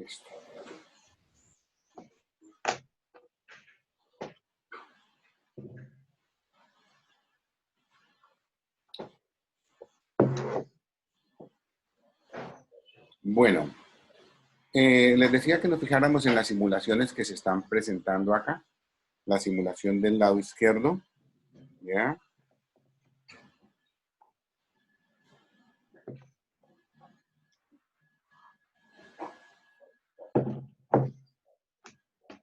Listo. Bueno, les decía que nos fijáramos en las simulaciones que se están presentando acá. La simulación del lado izquierdo, ¿ya?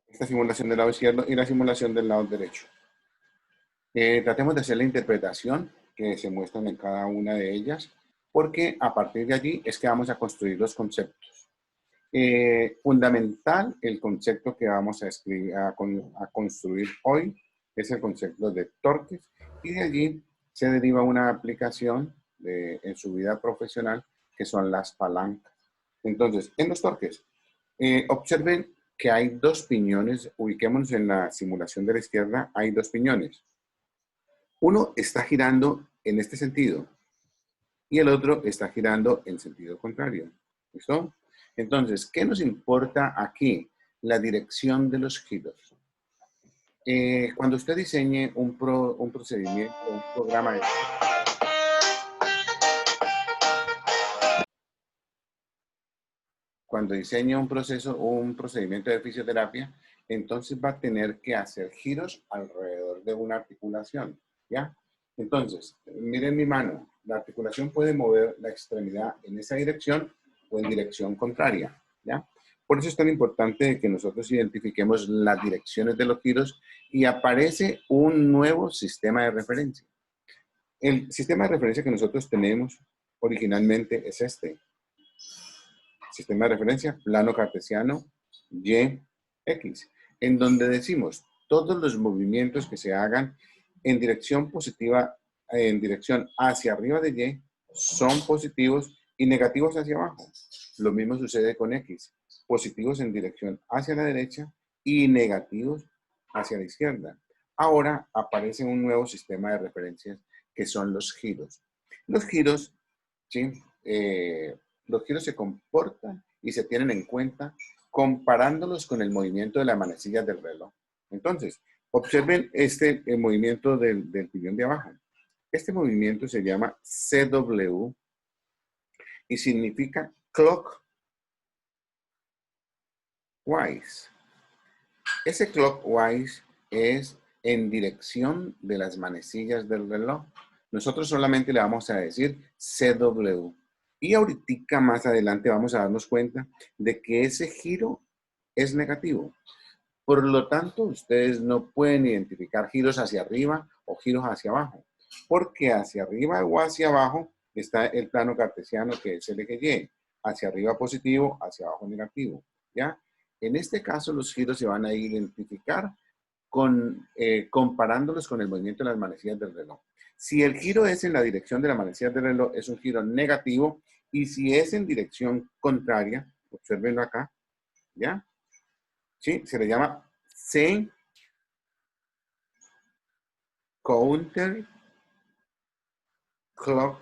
Esta simulación del lado izquierdo y la simulación del lado derecho. Tratemos de hacer la interpretación que se muestran en cada una de ellas, porque a partir de allí es que vamos a construir los conceptos. Fundamental, el concepto que vamos a escribir, a construir hoy es el concepto de torques, y de allí se deriva una aplicación en su vida profesional que son las palancas. Entonces, en los torques, observen que hay dos piñones. Ubiquémonos en la simulación de la izquierda, hay dos piñones. Uno está girando en este sentido y el otro está girando en sentido contrario. ¿Listo? Entonces, ¿qué nos importa aquí? La dirección de los giros. Cuando usted diseñe un procedimiento, un programa de... Cuando diseñe un procedimiento de fisioterapia, entonces va a tener que hacer giros alrededor de una articulación, ¿ya? Entonces, miren mi mano, la articulación puede mover la extremidad en esa dirección o en dirección contraria, ¿ya? Por eso es tan importante que nosotros identifiquemos las direcciones de los giros y aparece un nuevo sistema de referencia. El sistema de referencia que nosotros tenemos originalmente es este. Sistema de referencia, plano cartesiano, Y, X, en donde decimos todos los movimientos que se hagan en dirección positiva, en dirección hacia arriba de Y, son positivos y negativos hacia abajo. Lo mismo sucede con X, positivos en dirección hacia la derecha y negativos hacia la izquierda. Ahora aparece un nuevo sistema de referencias que son los giros. Los giros, ¿sí? Los giros se comportan y se tienen en cuenta comparándolos con el movimiento de las manecillas del reloj. Entonces, observen el movimiento del piñón de abajo. Este movimiento se llama CW y significa clockwise. Ese clockwise es en dirección de las manecillas del reloj. Nosotros solamente le vamos a decir CW. Y ahorita más adelante vamos a darnos cuenta de que ese giro es negativo. Por lo tanto, ustedes no pueden identificar giros hacia arriba o giros hacia abajo, porque hacia arriba o hacia abajo está el plano cartesiano, que es el eje Y. Hacia arriba positivo, hacia abajo negativo, ¿ya? En este caso, los giros se van a identificar comparándolos con el movimiento de las manecillas del reloj. Si el giro es en la dirección de la manecilla del reloj, es un giro negativo, y si es en dirección contraria, observenlo acá, ¿ya? ¿Sí? Se le llama C counter clockwise,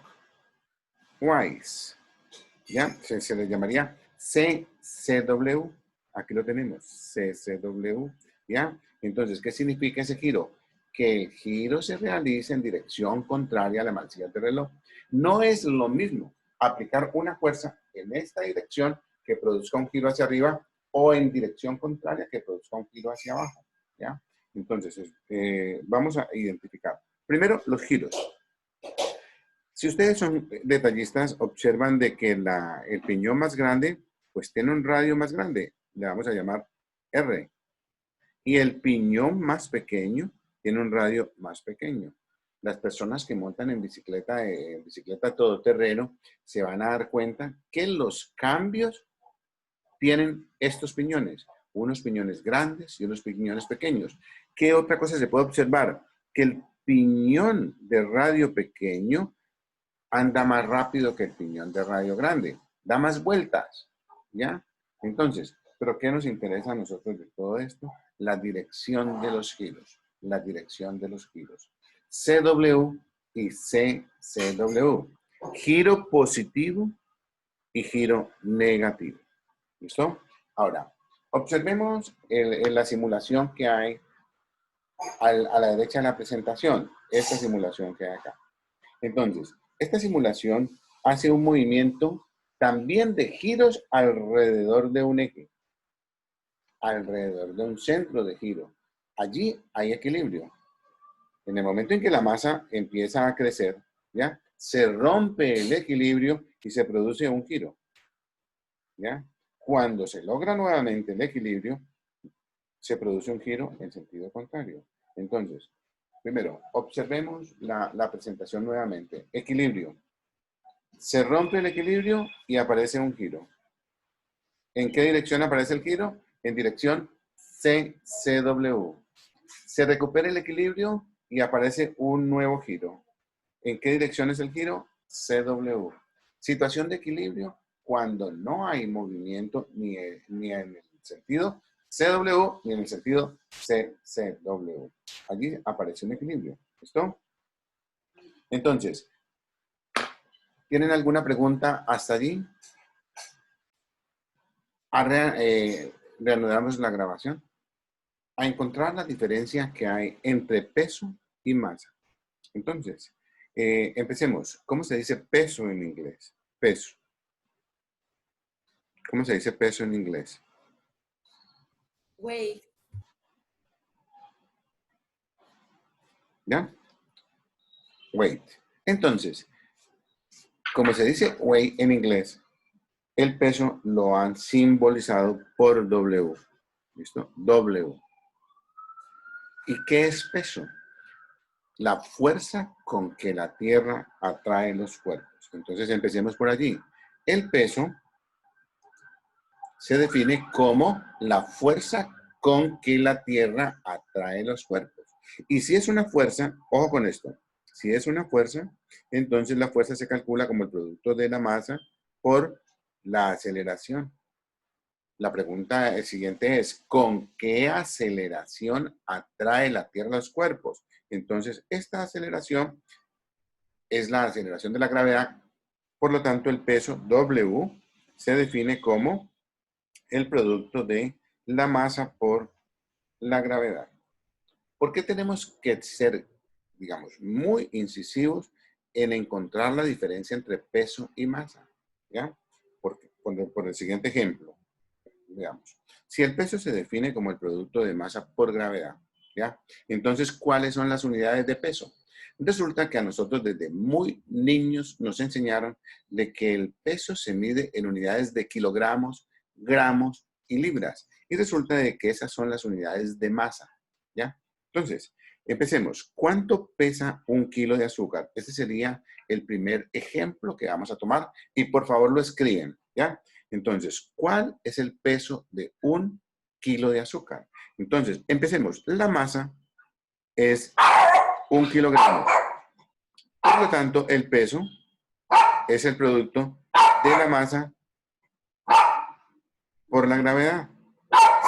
¿ya? Se le llamaría CCW. Aquí lo tenemos, CCW, ¿ya? Entonces, ¿qué significa ese giro? Que el giro se realiza en dirección contraria a la manecilla del reloj. No es lo mismo aplicar una fuerza en esta dirección que produzca un giro hacia arriba o en dirección contraria que produzca un giro hacia abajo, ¿ya? Entonces, vamos a identificar. Primero, los giros. Si ustedes son detallistas, observan de que el piñón más grande, pues tiene un radio más grande. Le vamos a llamar R. Y el piñón más pequeño tiene un radio más pequeño. Las personas que montan en bicicleta todoterreno, se van a dar cuenta que los cambios tienen estos piñones. Unos piñones grandes y unos piñones pequeños. ¿Qué otra cosa se puede observar? Que el piñón de radio pequeño anda más rápido que el piñón de radio grande. Da más vueltas, ¿ya? Entonces, ¿pero qué nos interesa a nosotros de todo esto? La dirección de los giros. La dirección de los giros. CW y CCW. Giro positivo y giro negativo. ¿Listo? Ahora, observemos la simulación que hay a la derecha de la presentación. Esta simulación que hay acá. Entonces, esta simulación hace un movimiento también de giros alrededor de un eje, alrededor de un centro de giro. Allí hay equilibrio. En el momento en que la masa empieza a crecer, ¿ya? Se rompe el equilibrio y se produce un giro, ¿ya? Cuando se logra nuevamente el equilibrio, se produce un giro en sentido contrario. Entonces, primero, observemos la presentación nuevamente. Equilibrio. Se rompe el equilibrio y aparece un giro. ¿En qué dirección aparece el giro? En dirección CCW. Se recupera el equilibrio y aparece un nuevo giro. ¿En qué dirección es el giro? CW. Situación de equilibrio cuando no hay movimiento ni en el sentido CW ni en el sentido CCW. Allí aparece un equilibrio. ¿Listo? Entonces, ¿tienen alguna pregunta hasta allí? Reanudamos la grabación. A encontrar la diferencia que hay entre peso y masa. Entonces, empecemos. ¿Cómo se dice peso en inglés? Peso. ¿Cómo se dice peso en inglés? Weight. ¿Ya? Weight. Entonces, como se dice weight en inglés, el peso lo han simbolizado por W. ¿Listo? W. ¿Y qué es peso? La fuerza con que la Tierra atrae los cuerpos. Entonces, empecemos por allí. El peso se define como la fuerza con que la Tierra atrae los cuerpos. Y si es una fuerza, ojo con esto, si es una fuerza, entonces la fuerza se calcula como el producto de la masa por la aceleración. La pregunta siguiente es, ¿con qué aceleración atrae la Tierra los cuerpos? Entonces, esta aceleración es la aceleración de la gravedad. Por lo tanto, el peso W se define como el producto de la masa por la gravedad. ¿Por qué tenemos que ser, digamos, muy incisivos en encontrar la diferencia entre peso y masa? ¿Ya? Por el siguiente ejemplo, digamos. Si el peso se define como el producto de masa por gravedad, ¿ya? Entonces, ¿cuáles son las unidades de peso? Resulta que a nosotros desde muy niños nos enseñaron de que el peso se mide en unidades de kilogramos, gramos y libras. Y resulta de que esas son las unidades de masa, ¿ya? Entonces, empecemos. ¿Cuánto pesa un kilo de azúcar? Este sería el primer ejemplo que vamos a tomar y por favor lo escriben, ¿ya? Entonces, ¿cuál es el peso de un kilo de azúcar? Entonces, empecemos. La masa es 1 kilogramo. Por lo tanto, el peso es el producto de la masa por la gravedad.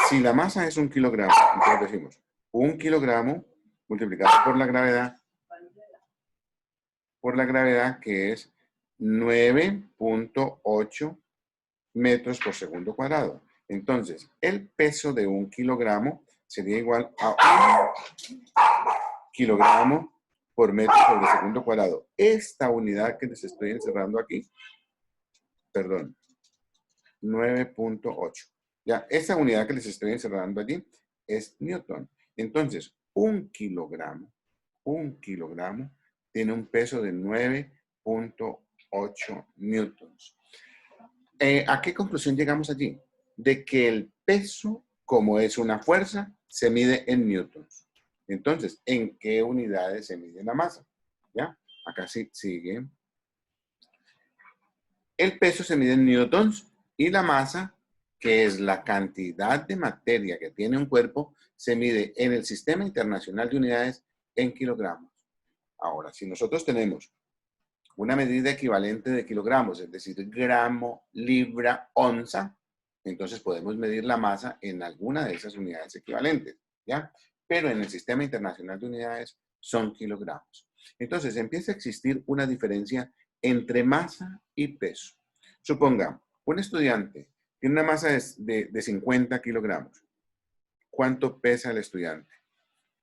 Si la masa es 1 kilogramo, entonces decimos 1 kilogramo multiplicado por la gravedad que es 9.8 metros por segundo cuadrado. Entonces, el peso de 1 kilogramo sería igual a 1 kilogramo por metro sobre segundo cuadrado. Esta unidad que les estoy encerrando aquí, perdón, 9.8. Ya, esta unidad que les estoy encerrando allí es Newton. Entonces, 1 kilogramo tiene un peso de 9.8 newtons. ¿A qué conclusión llegamos allí? De que el peso, como es una fuerza, se mide en newtons. Entonces, ¿en qué unidades se mide la masa? ¿Ya? Acá sí sigue. El peso se mide en newtons y la masa, que es la cantidad de materia que tiene un cuerpo, se mide en el Sistema Internacional de Unidades en kilogramos. Ahora, si nosotros tenemos una medida equivalente de kilogramos, es decir, gramo, libra, onza, entonces podemos medir la masa en alguna de esas unidades equivalentes, ¿ya? Pero en el Sistema Internacional de Unidades son kilogramos. Entonces empieza a existir una diferencia entre masa y peso. Suponga, un estudiante Tiene una masa de 50 kilogramos. ¿Cuánto pesa el estudiante?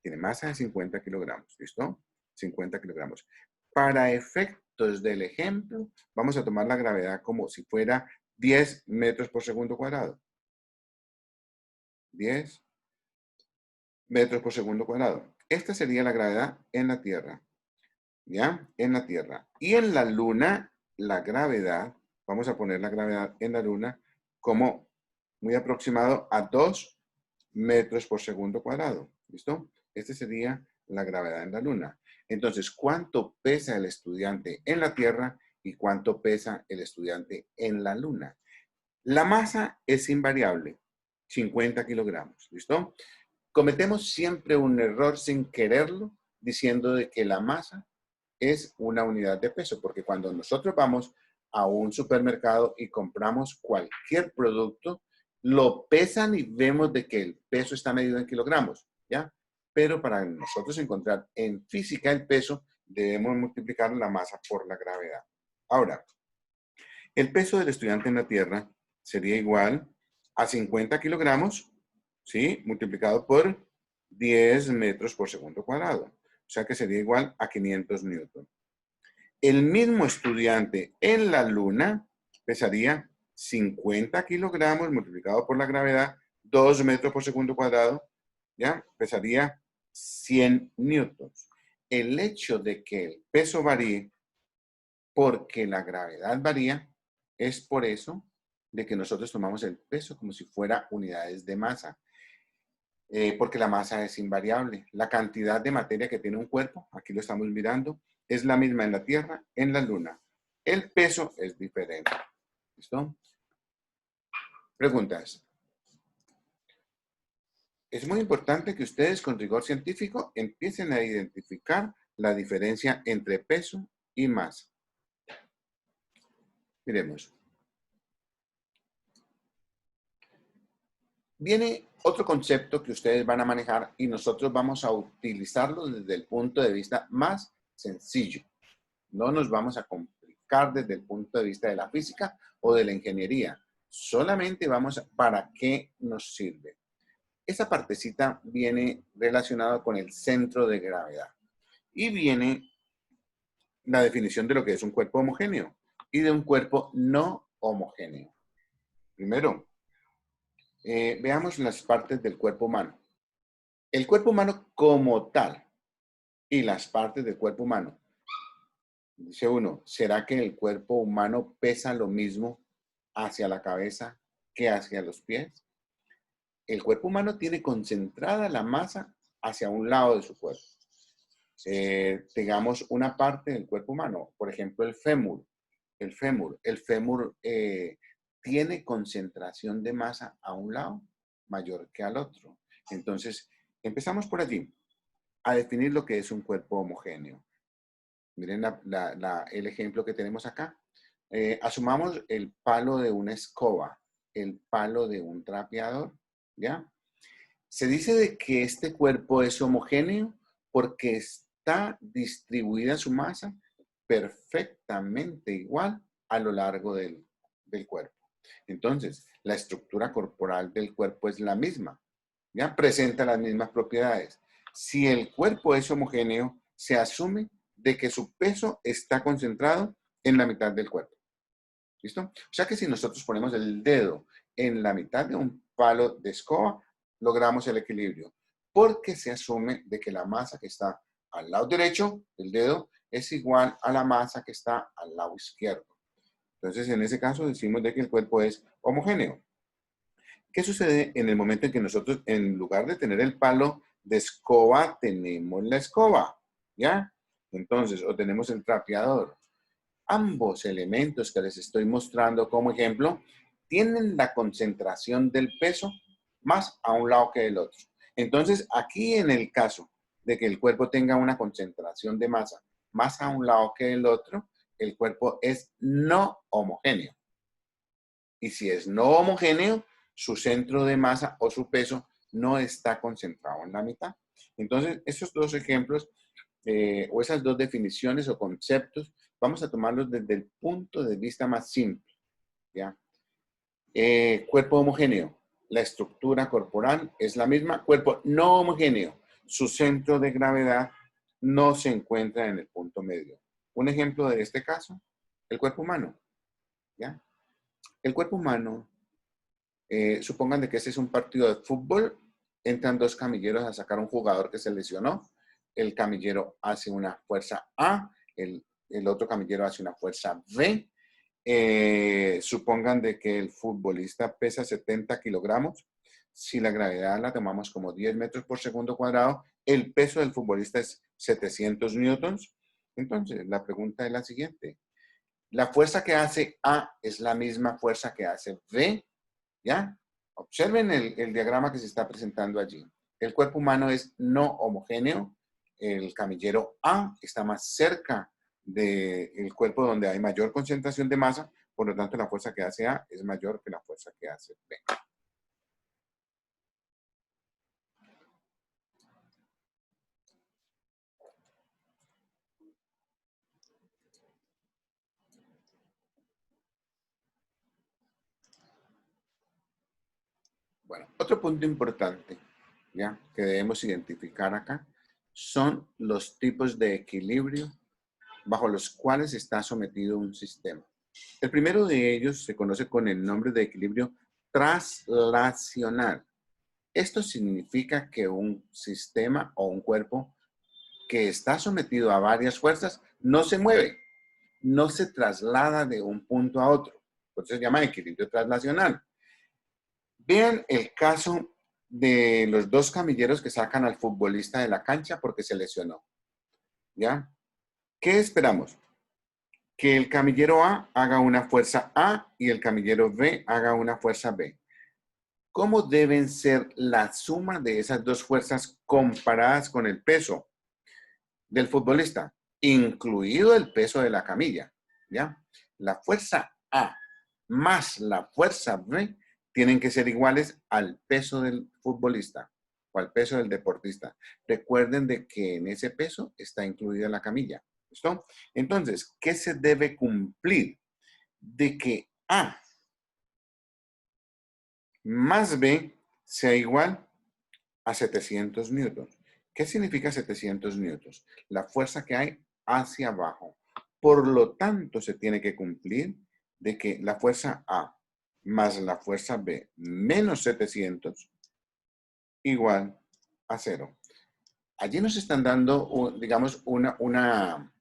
Tiene masa de 50 kilogramos, ¿listo? 50 kilogramos. Para efectos del ejemplo, vamos a tomar la gravedad como si fuera 10 metros por segundo cuadrado. 10 metros por segundo cuadrado. Esta sería la gravedad en la Tierra, ¿ya? En la Tierra. Y en la Luna, la gravedad, vamos a poner la gravedad en la Luna como muy aproximado a 2 metros por segundo cuadrado, ¿listo? Esta sería la gravedad en la Luna. Entonces, ¿cuánto pesa el estudiante en la Tierra y cuánto pesa el estudiante en la Luna? La masa es invariable, 50 kilogramos, ¿listo? Cometemos siempre un error sin quererlo, diciendo de que la masa es una unidad de peso, porque cuando nosotros vamos a un supermercado y compramos cualquier producto, lo pesan y vemos de que el peso está medido en kilogramos, ¿ya? Pero para nosotros encontrar en física el peso, debemos multiplicar la masa por la gravedad. Ahora, el peso del estudiante en la Tierra sería igual a 50 kilogramos, ¿sí? Multiplicado por 10 metros por segundo cuadrado. O sea que sería igual a 500 newton. El mismo estudiante en la Luna pesaría 50 kilogramos multiplicado por la gravedad, 2 metros por segundo cuadrado, ¿ya? Pesaría 100 newtons. El hecho de que el peso varíe porque la gravedad varía, es por eso de que nosotros tomamos el peso como si fuera unidades de masa. Porque la masa es invariable. La cantidad de materia que tiene un cuerpo, aquí lo estamos mirando, es la misma en la Tierra, en la Luna. El peso es diferente. ¿Listo? Preguntas. Es muy importante que ustedes con rigor científico empiecen a identificar la diferencia entre peso y masa. Miremos. Viene otro concepto que ustedes van a manejar y nosotros vamos a utilizarlo desde el punto de vista más sencillo. No nos vamos a complicar desde el punto de vista de la física o de la ingeniería. Solamente vamos a para qué nos sirve. Esa partecita viene relacionada con el centro de gravedad. Y viene la definición de lo que es un cuerpo homogéneo y de un cuerpo no homogéneo. Primero, veamos las partes del cuerpo humano. El cuerpo humano como tal y las partes del cuerpo humano. Dice uno, ¿será que el cuerpo humano pesa lo mismo hacia la cabeza que hacia los pies? El cuerpo humano tiene concentrada la masa hacia un lado de su cuerpo. Digamos una parte del cuerpo humano, por ejemplo el fémur. El fémur tiene concentración de masa a un lado mayor que al otro. Entonces, empezamos por allí, a definir lo que es un cuerpo homogéneo. Miren el ejemplo que tenemos acá. Asumamos el palo de una escoba, el palo de un trapeador, ¿ya? Se dice de que este cuerpo es homogéneo porque está distribuida su masa perfectamente igual a lo largo del cuerpo. Entonces, la estructura corporal del cuerpo es la misma, ¿ya? Presenta las mismas propiedades. Si el cuerpo es homogéneo, se asume de que su peso está concentrado en la mitad del cuerpo. ¿Listo? O sea que si nosotros ponemos el dedo en la mitad de un palo de escoba, logramos el equilibrio, porque se asume de que la masa que está al lado derecho del dedo es igual a la masa que está al lado izquierdo. Entonces, en ese caso decimos de que el cuerpo es homogéneo. ¿Qué sucede en el momento en que nosotros, en lugar de tener el palo de escoba, tenemos la escoba? ¿Ya? Entonces, o tenemos el trapeador. Ambos elementos que les estoy mostrando como ejemplo tienen la concentración del peso más a un lado que del otro. Entonces, aquí en el caso de que el cuerpo tenga una concentración de masa más a un lado que del otro, el cuerpo es no homogéneo. Y si es no homogéneo, su centro de masa o su peso no está concentrado en la mitad. Entonces, esos dos ejemplos o esas dos definiciones o conceptos, vamos a tomarlos desde el punto de vista más simple, ¿ya? Cuerpo homogéneo. La estructura corporal es la misma. Cuerpo no homogéneo. Su centro de gravedad no se encuentra en el punto medio. Un ejemplo de este caso, el cuerpo humano. ¿Ya? El cuerpo humano, supongan de que este es un partido de fútbol, entran dos camilleros a sacar a un jugador que se lesionó. El camillero hace una fuerza A, el otro camillero hace una fuerza B. Supongan de que el futbolista pesa 70 kilogramos. Si la gravedad la tomamos como 10 metros por segundo cuadrado, el peso del futbolista es 700 newtons. Entonces, la pregunta es la siguiente. La fuerza que hace A es la misma fuerza que hace B, ¿ya? Observen el diagrama que se está presentando allí. El cuerpo humano es no homogéneo. El camillero A está más cerca del cuerpo donde hay mayor concentración de masa, por lo tanto la fuerza que hace A es mayor que la fuerza que hace B. Bueno, otro punto importante, ¿ya? Que debemos identificar acá son los tipos de equilibrio bajo los cuales está sometido un sistema. El primero de ellos se conoce con el nombre de equilibrio traslacional. Esto significa que un sistema o un cuerpo que está sometido a varias fuerzas no se mueve, no se traslada de un punto a otro. Por eso se llama equilibrio traslacional. Vean el caso de los dos camilleros que sacan al futbolista de la cancha porque se lesionó. ¿Ya? ¿Qué esperamos? Que el camillero A haga una fuerza A y el camillero B haga una fuerza B. ¿Cómo deben ser la suma de esas dos fuerzas comparadas con el peso del futbolista, incluido el peso de la camilla? ¿Ya? La fuerza A más la fuerza B tienen que ser iguales al peso del futbolista o al peso del deportista. Recuerden de que en ese peso está incluida la camilla. ¿Listo? Entonces, ¿qué se debe cumplir? De que A más B sea igual a 700 newtons. ¿Qué significa 700 newtons? La fuerza que hay hacia abajo. Por lo tanto, se tiene que cumplir de que la fuerza A más la fuerza B menos 700 igual a 0. Allí nos están dando, digamos, una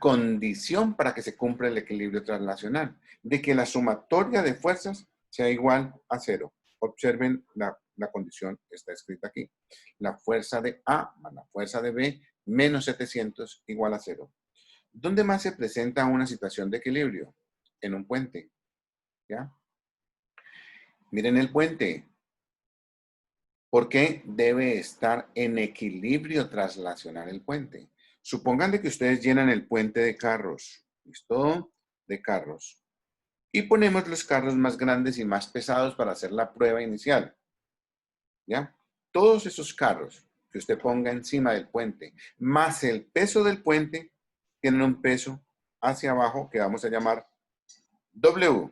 condición para que se cumpla el equilibrio translacional, de que la sumatoria de fuerzas sea igual a 0. Observen la condición, está escrita aquí. La fuerza de A más la fuerza de B menos 700 igual a 0. ¿Dónde más se presenta una situación de equilibrio? En un puente. ¿Ya? Miren el puente. ¿Por qué debe estar en equilibrio traslacional el puente? Supongan de que ustedes llenan el puente de carros. ¿Listo? De carros. Y ponemos los carros más grandes y más pesados para hacer la prueba inicial. ¿Ya? Todos esos carros que usted ponga encima del puente, más el peso del puente, tienen un peso hacia abajo que vamos a llamar W.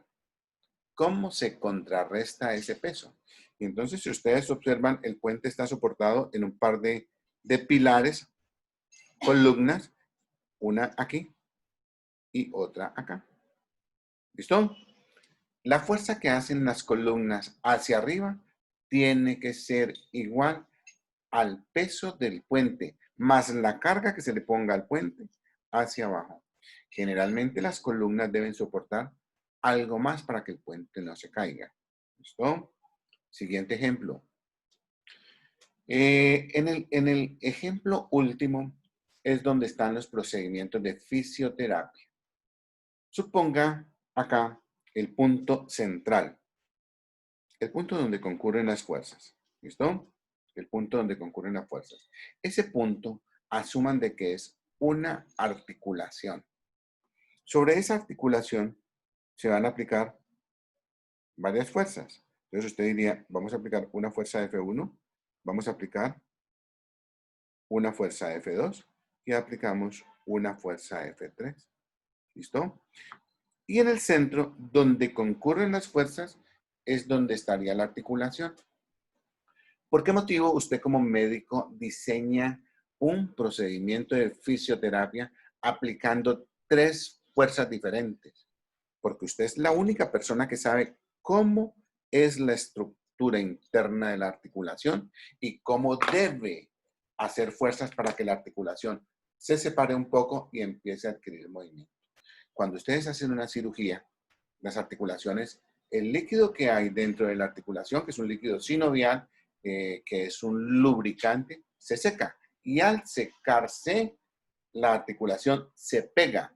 ¿Cómo se contrarresta ese peso? Y entonces, si ustedes observan, el puente está soportado en un par de pilares, columnas, una aquí y otra acá. ¿Listo? La fuerza que hacen las columnas hacia arriba tiene que ser igual al peso del puente, más la carga que se le ponga al puente hacia abajo. Generalmente las columnas deben soportar algo más para que el puente no se caiga. ¿Listo? Siguiente ejemplo. En el ejemplo último es donde están los procedimientos de fisioterapia. Suponga acá el punto central, el punto donde concurren las fuerzas. ¿Listo? El punto donde concurren las fuerzas. Ese punto asuman de que es una articulación. Sobre esa articulación se van a aplicar varias fuerzas. Entonces usted diría, vamos a aplicar una fuerza F1, vamos a aplicar una fuerza F2 y aplicamos una fuerza F3. ¿Listo? Y en el centro, donde concurren las fuerzas, es donde estaría la articulación. ¿Por qué motivo usted como médico diseña un procedimiento de fisioterapia aplicando 3 fuerzas diferentes? Porque usted es la única persona que sabe cómo es la estructura interna de la articulación y cómo debe hacer fuerzas para que la articulación se separe un poco y empiece a adquirir movimiento. Cuando ustedes hacen una cirugía, las articulaciones, el líquido que hay dentro de la articulación, que es un líquido sinovial, que es un lubricante, se seca. Y al secarse, la articulación se pega.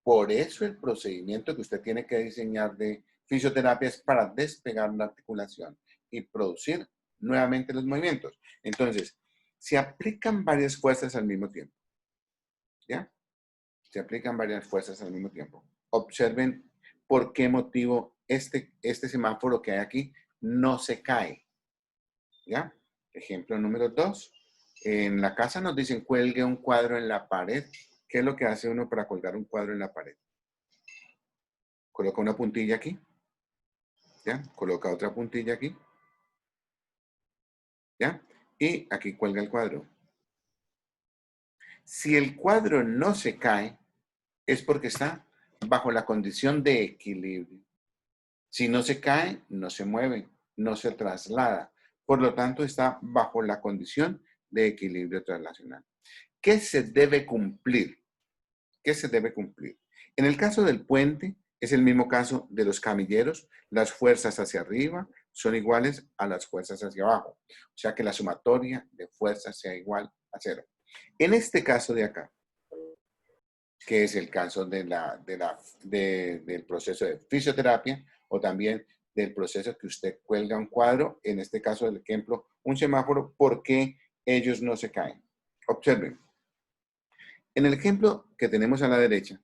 Por eso el procedimiento que usted tiene que diseñar de fisioterapia es para despegar la articulación y producir nuevamente los movimientos. Entonces, se aplican varias fuerzas al mismo tiempo. ¿Ya? Se aplican varias fuerzas al mismo tiempo. Observen por qué motivo este semáforo que hay aquí no se cae. ¿Ya? Ejemplo número 2. En la casa nos dicen cuelgue un cuadro en la pared. ¿Qué es lo que hace uno para colgar un cuadro en la pared? Coloca una puntilla aquí. ¿Ya? Coloca otra puntilla aquí. ¿Ya? Y aquí cuelga el cuadro. Si el cuadro no se cae, es porque está bajo la condición de equilibrio. Si no se cae, no se mueve, no se traslada. Por lo tanto, está bajo la condición de equilibrio traslacional. ¿Qué se debe cumplir? ¿Qué se debe cumplir? En el caso del puente, es el mismo caso de los camilleros. Las fuerzas hacia arriba son iguales a las fuerzas hacia abajo. O sea que la sumatoria de fuerzas sea igual a 0. En este caso de acá, que es el caso del proceso de fisioterapia o también del proceso que usted cuelga un cuadro, en este caso del ejemplo, un semáforo, ¿por qué ellos no se caen? Observen. En el ejemplo que tenemos a la derecha,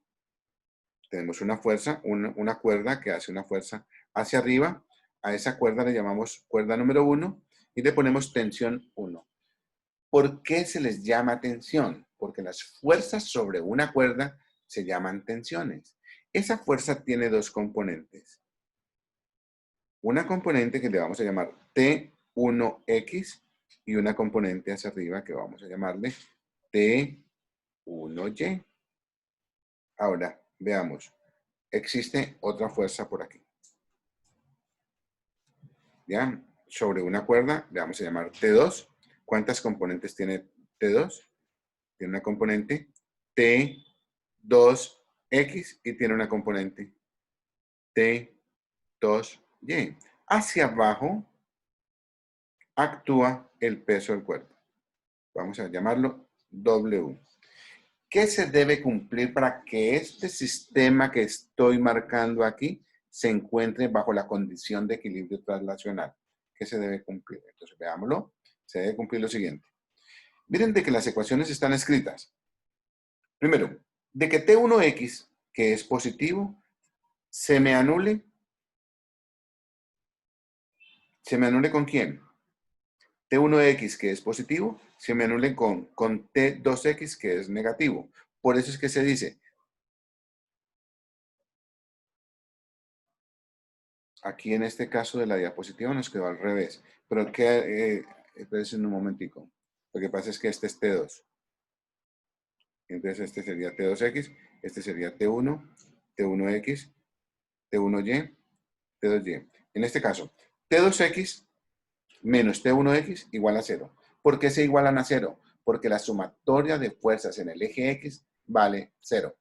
tenemos una fuerza, una cuerda que hace una fuerza hacia arriba. A esa cuerda le llamamos cuerda número 1 y le ponemos tensión 1. ¿Por qué se les llama tensión? Porque las fuerzas sobre una cuerda se llaman tensiones. Esa fuerza tiene 2 componentes. Una componente que le vamos a llamar T1X y una componente hacia arriba que vamos a llamarle T1Y. Ahora, veamos. Existe otra fuerza por aquí. ¿Ya? Sobre una cuerda le vamos a llamar T2. ¿Cuántas componentes tiene T2? Tiene una componente T2X y tiene una componente T2Y. Hacia abajo actúa el peso del cuerpo. Vamos a llamarlo W. ¿Qué se debe cumplir para que este sistema que estoy marcando aquí se encuentre bajo la condición de equilibrio traslacional? ¿Qué se debe cumplir? Entonces, veámoslo. Se debe cumplir lo siguiente. Miren de que las ecuaciones están escritas. Primero, de que T1X, que es positivo, se me anule. ¿Se me anule con quién? T1X, que es positivo, se me anule con T2X, que es negativo. Por eso es que se dice, aquí en este caso de la diapositiva nos quedó al revés. Pero espérense un momentico. Lo que pasa es que este es T2. Entonces este sería T2X, este sería T1, T1X, T1Y, T2Y. En este caso, T2X menos T1X igual a 0. ¿Por qué se igualan a 0? Porque la sumatoria de fuerzas en el eje X vale 0.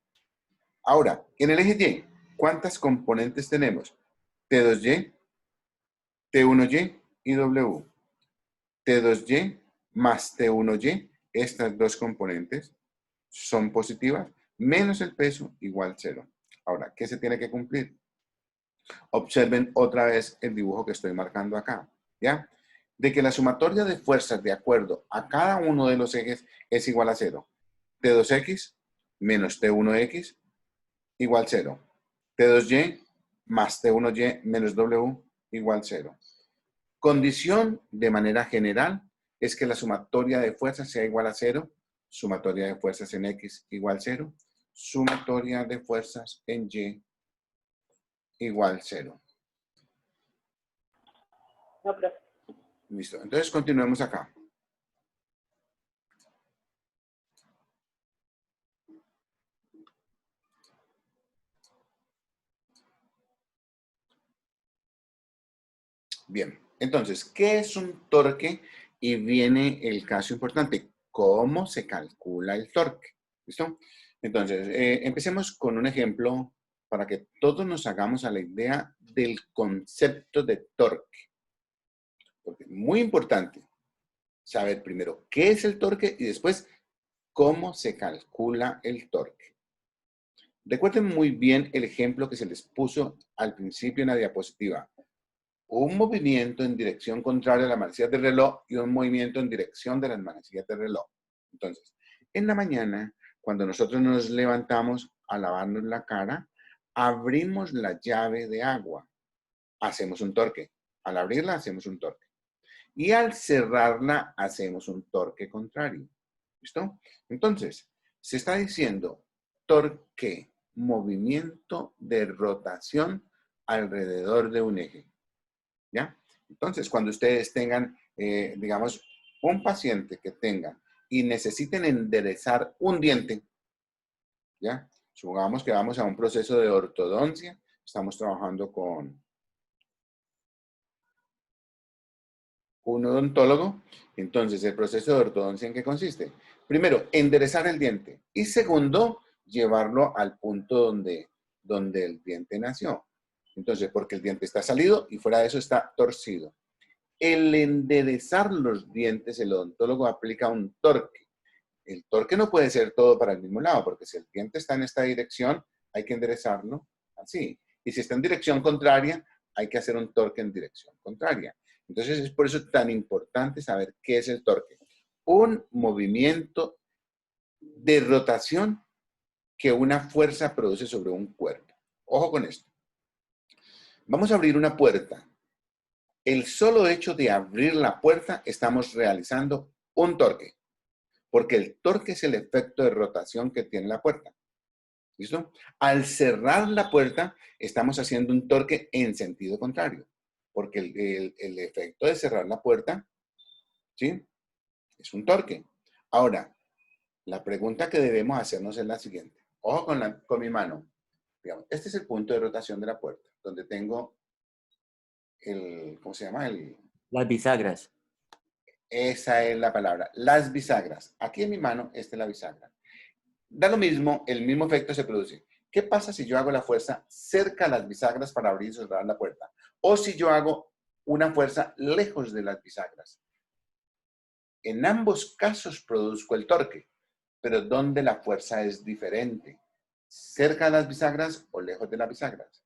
Ahora, en el eje Y, ¿cuántas componentes tenemos? T2Y, T1Y y W. T2Y más T1Y, estas dos componentes son positivas, menos el peso igual 0. Ahora, ¿qué se tiene que cumplir? Observen otra vez el dibujo que estoy marcando acá, ¿ya? De que la sumatoria de fuerzas de acuerdo a cada uno de los ejes es igual a 0. T2X menos T1X igual 0. T2Y más T1Y menos W igual 0. Condición de manera general es que la sumatoria de fuerzas sea igual a 0, sumatoria de fuerzas en X igual 0, sumatoria de fuerzas en Y igual 0. No, profe. Listo. Entonces continuemos acá. Bien. Entonces, ¿qué es un torque? Y viene el caso importante. ¿Cómo se calcula el torque? ¿Listo? Entonces, empecemos con un ejemplo para que todos nos hagamos a la idea del concepto de torque. Porque es muy importante saber primero qué es el torque y después cómo se calcula el torque. Recuerden muy bien el ejemplo que se les puso al principio en la diapositiva. Un movimiento en dirección contraria a las manecillas del reloj y un movimiento en dirección de las manecillas del reloj. Entonces, en la mañana, cuando nosotros nos levantamos a lavarnos la cara, abrimos la llave de agua. Hacemos un torque. Al abrirla, hacemos un torque. Y al cerrarla, hacemos un torque contrario. ¿Listo? Entonces, se está diciendo torque, movimiento de rotación alrededor de un eje. ¿Ya? Entonces, cuando ustedes tengan, digamos, un paciente que tenga y necesiten enderezar un diente, ¿ya? Supongamos que vamos a un proceso de ortodoncia, estamos trabajando con un odontólogo. Entonces, el proceso de ortodoncia, ¿en qué consiste? Primero, enderezar el diente. Y segundo, llevarlo al punto donde el diente nació. Entonces, porque el diente está salido y fuera de eso está torcido. El enderezar los dientes, el odontólogo aplica un torque. El torque no puede ser todo para el mismo lado, porque si el diente está en esta dirección, hay que enderezarlo así. Y si está en dirección contraria, hay que hacer un torque en dirección contraria. Entonces es por eso tan importante saber qué es el torque. Un movimiento de rotación que una fuerza produce sobre un cuerpo. Ojo con esto. Vamos a abrir una puerta. El solo hecho de abrir la puerta, estamos realizando un torque. Porque el torque es el efecto de rotación que tiene la puerta. ¿Listo? Al cerrar la puerta, estamos haciendo un torque en sentido contrario. Porque el efecto de cerrar la puerta, ¿sí? Es un torque. Ahora, la pregunta que debemos hacernos es la siguiente. Ojo con mi mano. Digamos, este es el punto de rotación de la puerta, donde tengo ¿cómo se llama? Las bisagras. Esa es la palabra, las bisagras. Aquí en mi mano, esta es la bisagra. Da lo mismo, el mismo efecto se produce. ¿Qué pasa si yo hago la fuerza cerca a las bisagras para abrir y cerrar la puerta? O si yo hago una fuerza lejos de las bisagras. En ambos casos produzco el torque, pero ¿dónde la fuerza es diferente? ¿Cerca de las bisagras o lejos de las bisagras?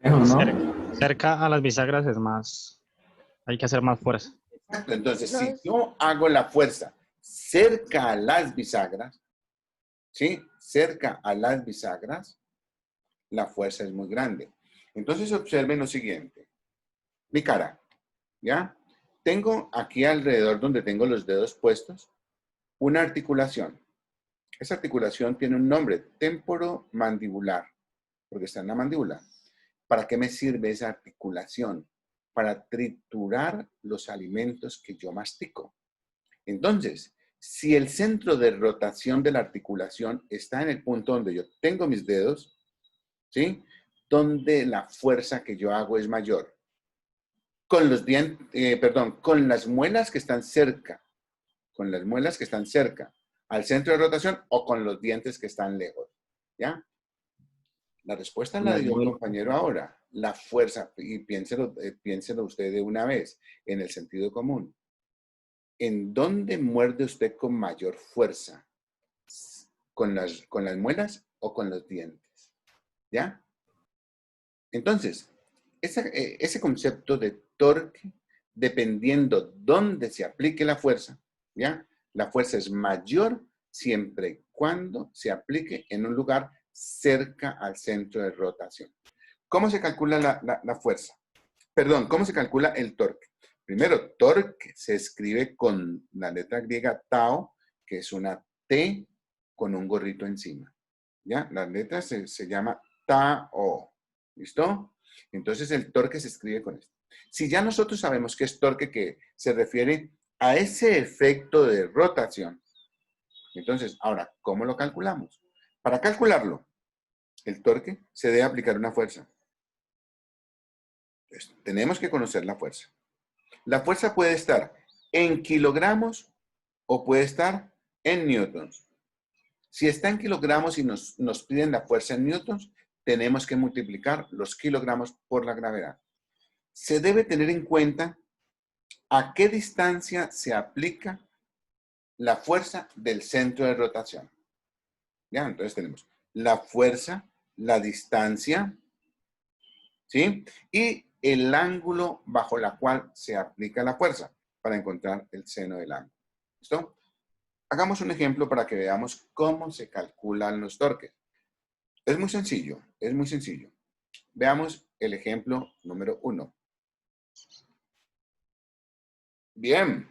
Lejos, ¿no? Cerca a las bisagras es más, hay que hacer más fuerza. Exacto. Entonces, si yo hago la fuerza cerca a las bisagras, ¿sí? Cerca a las bisagras, la fuerza es muy grande. Entonces, observen lo siguiente. Mi cara, ¿ya? Tengo aquí alrededor donde tengo los dedos puestos, una articulación. Esa articulación tiene un nombre, temporomandibular, porque está en la mandíbula. ¿Para qué me sirve esa articulación? Para triturar los alimentos que yo mastico. Entonces, si el centro de rotación de la articulación está en el punto donde yo tengo mis dedos, ¿sí? Donde la fuerza que yo hago es mayor. Con los dientes, con las muelas que están cerca, con las muelas que están cerca al centro de rotación o con los dientes que están lejos, ¿ya? La respuesta la dio el compañero ahora. La fuerza, y piénselo usted de una vez, en el sentido común. ¿En dónde muerde usted con mayor fuerza? ¿Con las muelas o con los dientes? ¿Ya? Entonces, ese concepto de torque, dependiendo dónde se aplique la fuerza, ¿ya? La fuerza es mayor siempre y cuando se aplique en un lugar cerca al centro de rotación. ¿Cómo se calcula la fuerza? Perdón, ¿cómo se calcula el torque? Primero, torque se escribe con la letra griega tau, que es una T con un gorrito encima. ¿Ya? La letra se llama Tao. ¿Listo? Entonces el torque se escribe con esto. Si ya nosotros sabemos que es torque, que se refiere a ese efecto de rotación, entonces, ahora, ¿cómo lo calculamos? Para calcularlo, el torque se debe aplicar una fuerza. Entonces, tenemos que conocer la fuerza. La fuerza puede estar en kilogramos o puede estar en newtons. Si está en kilogramos y nos piden la fuerza en newtons, tenemos que multiplicar los kilogramos por la gravedad. Se debe tener en cuenta a qué distancia se aplica la fuerza del centro de rotación. ¿Ya? Entonces tenemos la fuerza, la distancia, ¿sí? Y el ángulo bajo la cual se aplica la fuerza para encontrar el seno del ángulo. ¿Listo? Hagamos un ejemplo para que veamos cómo se calculan los torques. Es muy sencillo, es muy sencillo. Veamos el ejemplo número 1. Bien,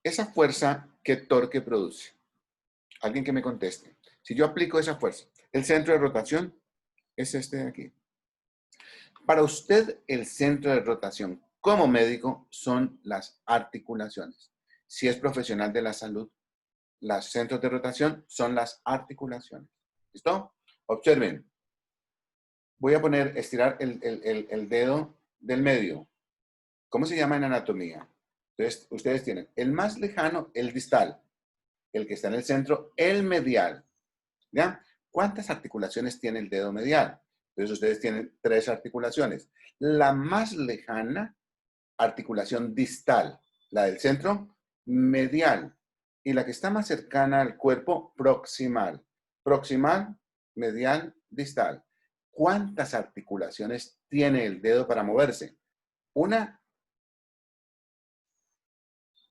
esa fuerza, ¿qué torque produce? Alguien que me conteste. Si yo aplico esa fuerza, el centro de rotación es este de aquí. Para usted, el centro de rotación como médico son las articulaciones. Si es profesional de la salud, los centros de rotación son las articulaciones. ¿Listo? Observen. Voy a estirar el dedo del medio. ¿Cómo se llama en anatomía? Entonces, ustedes tienen el más lejano, el distal. El que está en el centro, el medial. ¿Ya? ¿Cuántas articulaciones tiene el dedo medial? Entonces, ustedes tienen 3 articulaciones. La más lejana, articulación distal. La del centro, medial. Y la que está más cercana al cuerpo, proximal. Proximal, medial, distal. ¿Cuántas articulaciones tiene el dedo para moverse? Una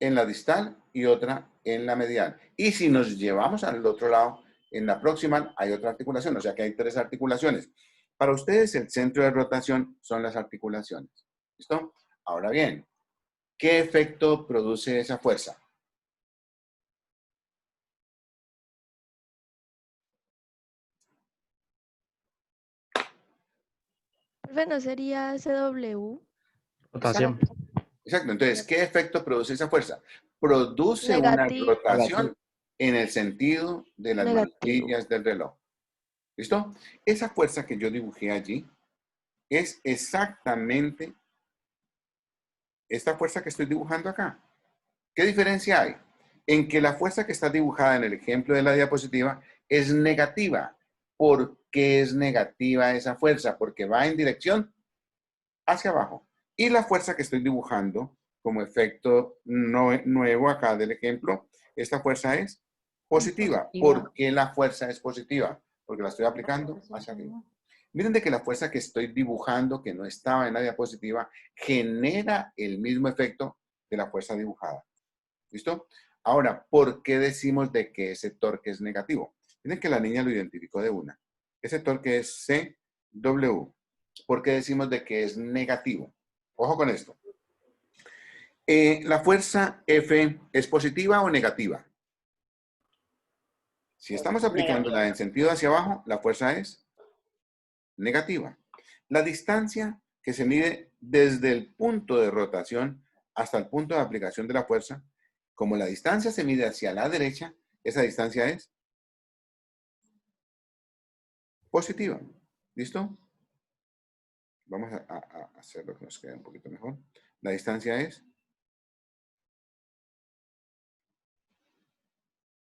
en la distal y otra en la medial. Y si nos llevamos al otro lado, en la proximal hay otra articulación, o sea que hay 3 articulaciones. Para ustedes el centro de rotación son las articulaciones. ¿Listo? Ahora bien, ¿qué efecto produce esa fuerza? Profe, ¿no sería SW? Rotación. Exacto. Entonces, ¿qué efecto produce esa fuerza? Produce una Negativo. rotación en el sentido de las Negativo. manecillas del reloj. ¿Listo? Esa fuerza que yo dibujé allí es exactamente esta fuerza que estoy dibujando acá. ¿Qué diferencia hay? En que la fuerza que está dibujada en el ejemplo de la diapositiva es negativa. ¿Por qué es negativa esa fuerza? Porque va en dirección hacia abajo. Y la fuerza que estoy dibujando como efecto nuevo acá del ejemplo, esta fuerza es positiva. ¿Por qué la fuerza es positiva? Porque la estoy aplicando hacia arriba. Miren de que la fuerza que estoy dibujando, que no estaba en la diapositiva, genera el mismo efecto de la fuerza dibujada. ¿Listo? Ahora, ¿por qué decimos de que ese torque es negativo? Miren que la niña lo identificó de una. Ese torque es CW. ¿Por qué decimos de que es negativo? Ojo con esto. ¿La fuerza F es positiva o negativa? Si estamos aplicándola en sentido hacia abajo, la fuerza es negativa. La distancia que se mide desde el punto de rotación hasta el punto de aplicación de la fuerza, como la distancia se mide hacia la derecha, esa distancia es positiva. ¿Listo? Vamos a hacer lo que nos quede un poquito mejor. La distancia es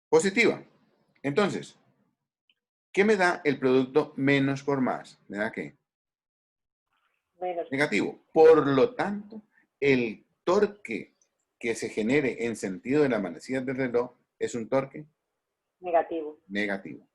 positiva. Entonces, ¿qué me da el producto menos por más? ¿Me da qué? Negativo. Por lo tanto, el torque que se genere en sentido de las manecillas del reloj es un torque Negativo. negativo.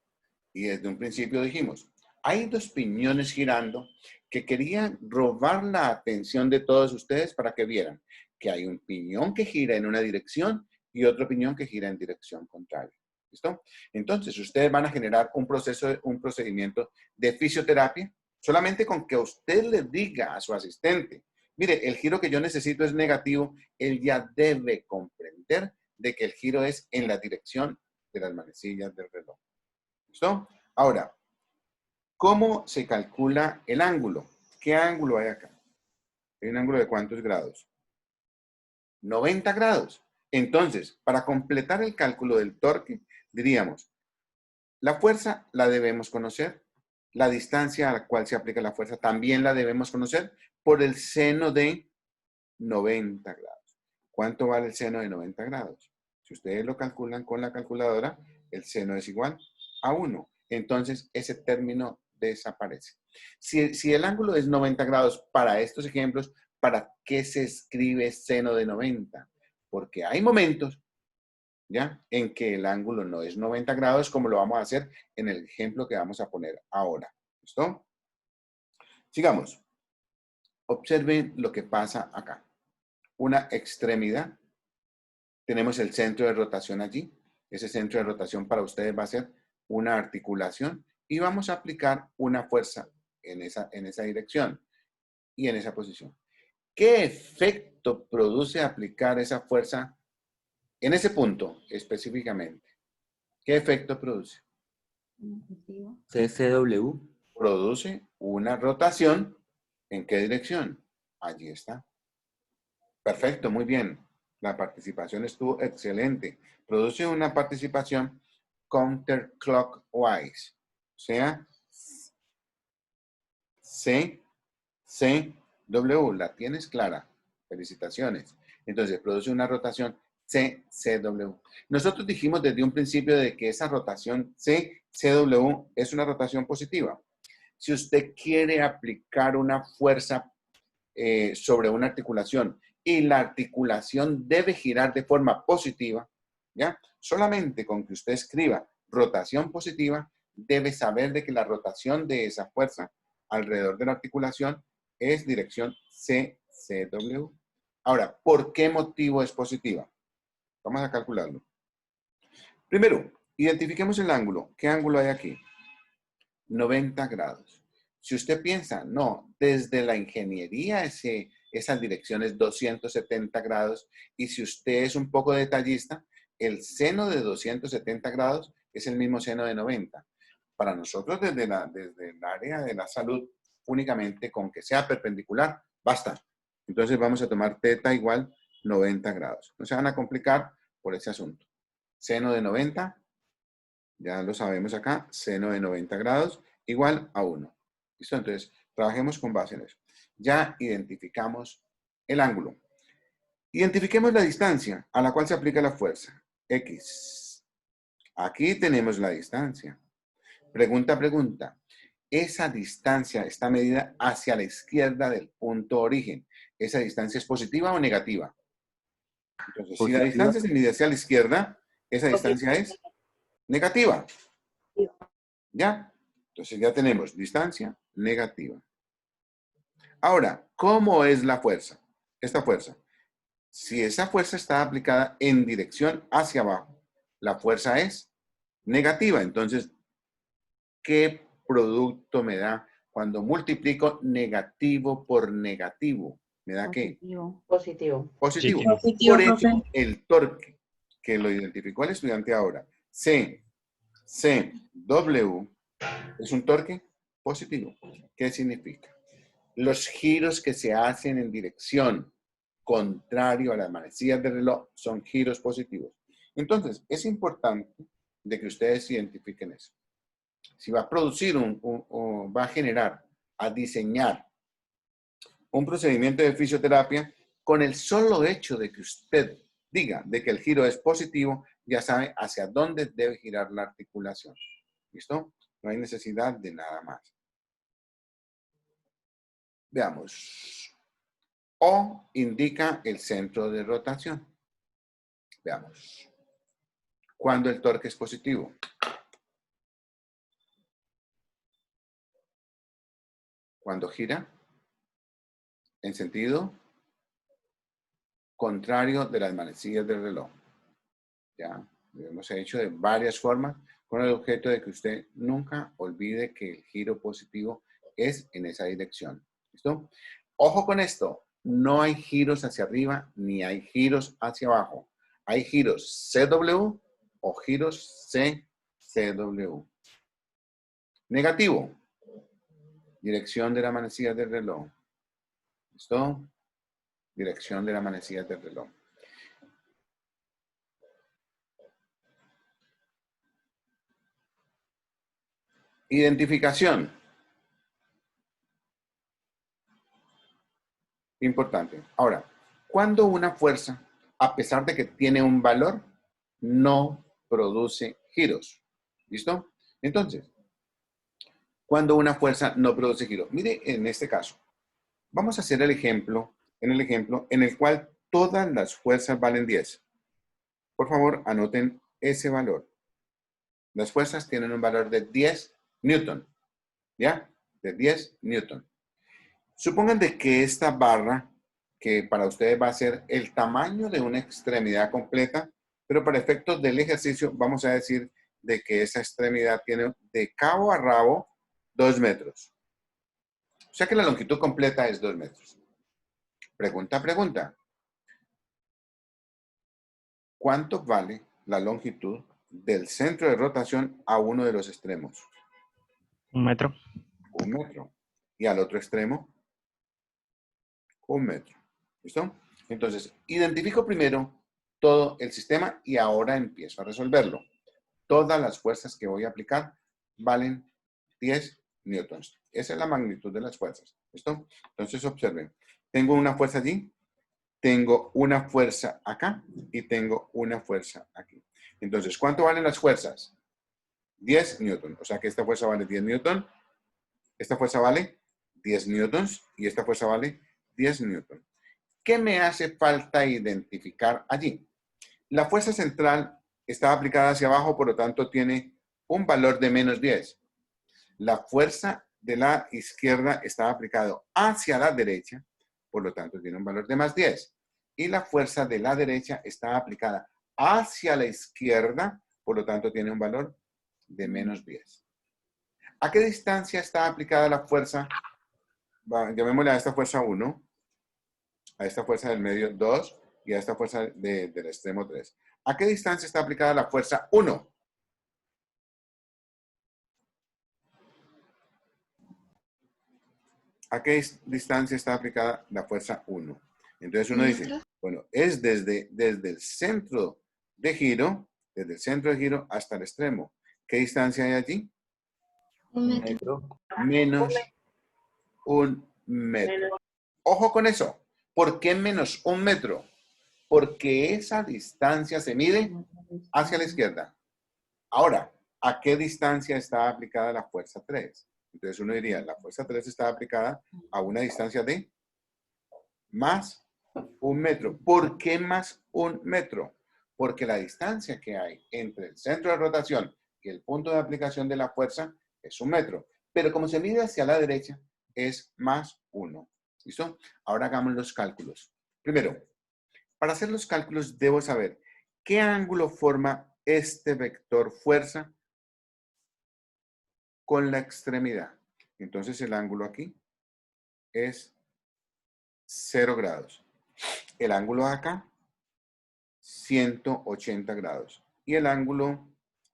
Y desde un principio dijimos, hay 2 piñones girando que querían robar la atención de todos ustedes para que vieran que hay un piñón que gira en una dirección y otro piñón que gira en dirección contraria. ¿Listo? Entonces, ustedes van a generar un procedimiento de fisioterapia solamente con que usted le diga a su asistente, mire, el giro que yo necesito es negativo, él ya debe comprender de que el giro es en la dirección de las manecillas del reloj. ¿Listo? Ahora, ¿Cómo se calcula el ángulo? ¿Qué ángulo hay acá? ¿Hay un ángulo de cuántos grados? 90 grados. Entonces, para completar el cálculo del torque, diríamos, la fuerza la debemos conocer, la distancia a la cual se aplica la fuerza también la debemos conocer por el seno de 90 grados. ¿Cuánto vale el seno de 90 grados? Si ustedes lo calculan con la calculadora, el seno es igual a 1. Entonces, ese término desaparece. Si el ángulo es 90 grados para estos ejemplos, ¿para qué se escribe seno de 90? Porque hay momentos, ¿ya?, en que el ángulo no es 90 grados, como lo vamos a hacer en el ejemplo que vamos a poner ahora. ¿Listo? Sigamos. Observen lo que pasa acá. Una extremidad. Tenemos el centro de rotación allí. Ese centro de rotación para ustedes va a ser una articulación y vamos a aplicar una fuerza en esa dirección y en esa posición. ¿Qué efecto produce aplicar esa fuerza en ese punto específicamente? ¿Qué efecto produce? CCW. Produce una rotación. ¿En qué dirección? Allí está. Perfecto, muy bien. La participación estuvo excelente. Produce una participación counterclockwise. O sea, CCW. ¿La tienes clara? Felicitaciones. Entonces, produce una rotación CCW. Nosotros dijimos desde un principio de que esa rotación CCW es una rotación positiva. Si usted quiere aplicar una fuerza sobre una articulación y la articulación debe girar de forma positiva, ¿ya? Solamente con que usted escriba rotación positiva, debe saber de que la rotación de esa fuerza alrededor de la articulación es dirección CCW. Ahora, ¿por qué motivo es positiva? Vamos a calcularlo. Primero, identifiquemos el ángulo. ¿Qué ángulo hay aquí? 90 grados. Si usted piensa, no, desde la ingeniería esa dirección es 270 grados y si usted es un poco detallista, el seno de 270 grados es el mismo seno de 90. Para nosotros desde el área de la salud, únicamente con que sea perpendicular, basta. Entonces vamos a tomar teta igual 90 grados. No se van a complicar por ese asunto. Seno de 90, ya lo sabemos acá, seno de 90 grados igual a 1. ¿Listo? Entonces, trabajemos con base en eso. Ya identificamos el ángulo. Identifiquemos la distancia a la cual se aplica la fuerza. X. Aquí tenemos la distancia. Pregunta. Esa distancia está medida hacia la izquierda del punto origen. ¿Esa distancia es positiva o negativa? Entonces, si la distancia se mide hacia la izquierda, esa distancia es negativa. ¿Ya? Entonces ya tenemos distancia negativa. Ahora, ¿cómo es la fuerza? Esta fuerza. Si esa fuerza está aplicada en dirección hacia abajo, la fuerza es negativa. Entonces, ¿qué producto me da cuando multiplico negativo por negativo? ¿Me da qué? Positivo. Positivo. Positivo. Por ello, el torque, que lo identificó el estudiante ahora, CW, es un torque positivo. ¿Qué significa? Los giros que se hacen en dirección contrario a las manecillas del reloj son giros positivos. Entonces, es importante de que ustedes identifiquen eso. Si va a producir va a generar, a diseñar un procedimiento de fisioterapia, con el solo hecho de que usted diga de que el giro es positivo, ya sabe hacia dónde debe girar la articulación. ¿Listo? No hay necesidad de nada más. Veamos. O indica el centro de rotación. Veamos. Cuando el torque es positivo. Cuando gira en sentido contrario de las manecillas del reloj. Ya, lo hemos hecho de varias formas con el objeto de que usted nunca olvide que el giro positivo es en esa dirección. ¿Listo? Ojo con esto, no hay giros hacia arriba ni hay giros hacia abajo. Hay giros CW o giros CCW. Negativo. Dirección de la manecilla del reloj. ¿Listo? Dirección de la manecilla del reloj. Identificación. Importante. Ahora, cuando una fuerza, a pesar de que tiene un valor, no produce giros. ¿Listo? Entonces, cuando una fuerza no produce giros. Mire, en este caso, vamos a hacer el ejemplo en el cual todas las fuerzas valen 10. Por favor, anoten ese valor. Las fuerzas tienen un valor de 10 newton. ¿Ya? De 10 newton. Supongan de que esta barra, que para ustedes va a ser el tamaño de una extremidad completa, pero para efectos del ejercicio vamos a decir de que esa extremidad tiene de cabo a rabo 2 metros. O sea que la longitud completa es 2 metros. Pregunta. ¿Cuánto vale la longitud del centro de rotación a uno de los extremos? 1 metro. 1 metro. Y al otro extremo, 1 metro. ¿Listo? Entonces, identifico primero todo el sistema y ahora empiezo a resolverlo. Todas las fuerzas que voy a aplicar valen 10 newtons. Esa es la magnitud de las fuerzas. ¿Listo? Entonces, observen. Tengo una fuerza allí, tengo una fuerza acá y tengo una fuerza aquí. Entonces, ¿cuánto valen las fuerzas? 10 newtons. O sea que esta fuerza vale 10 newtons. Esta fuerza vale 10 newtons y esta fuerza vale 10 newtons. ¿Qué me hace falta identificar allí? La fuerza central está aplicada hacia abajo, por lo tanto tiene un valor de menos 10. La fuerza de la izquierda está aplicada hacia la derecha, por lo tanto tiene un valor de más 10. Y la fuerza de la derecha está aplicada hacia la izquierda, por lo tanto tiene un valor de menos 10. ¿A qué distancia está aplicada la fuerza? Llamémosle a esta fuerza 1, a esta fuerza del medio 2 y a esta fuerza del extremo 3. ¿A qué distancia está aplicada la fuerza 1? ¿A qué distancia está aplicada la fuerza 1? Entonces uno dice, bueno, es desde el centro de giro, hasta el extremo. ¿Qué distancia hay allí? 1 metro. Menos 1 metro. Ojo con eso. ¿Por qué menos 1 metro? Porque esa distancia se mide hacia la izquierda. Ahora, ¿a qué distancia está aplicada la fuerza 3? Entonces uno diría, la fuerza 3 está aplicada a una distancia de más 1 metro. ¿Por qué más 1 metro? Porque la distancia que hay entre el centro de rotación y el punto de aplicación de la fuerza es 1 metro. Pero como se mide hacia la derecha, es más 1. ¿Listo? Ahora hagamos los cálculos. Primero, para hacer los cálculos debo saber qué ángulo forma este vector fuerza con la extremidad. Entonces el ángulo aquí es 0 grados. El ángulo acá, 180 grados. Y el ángulo,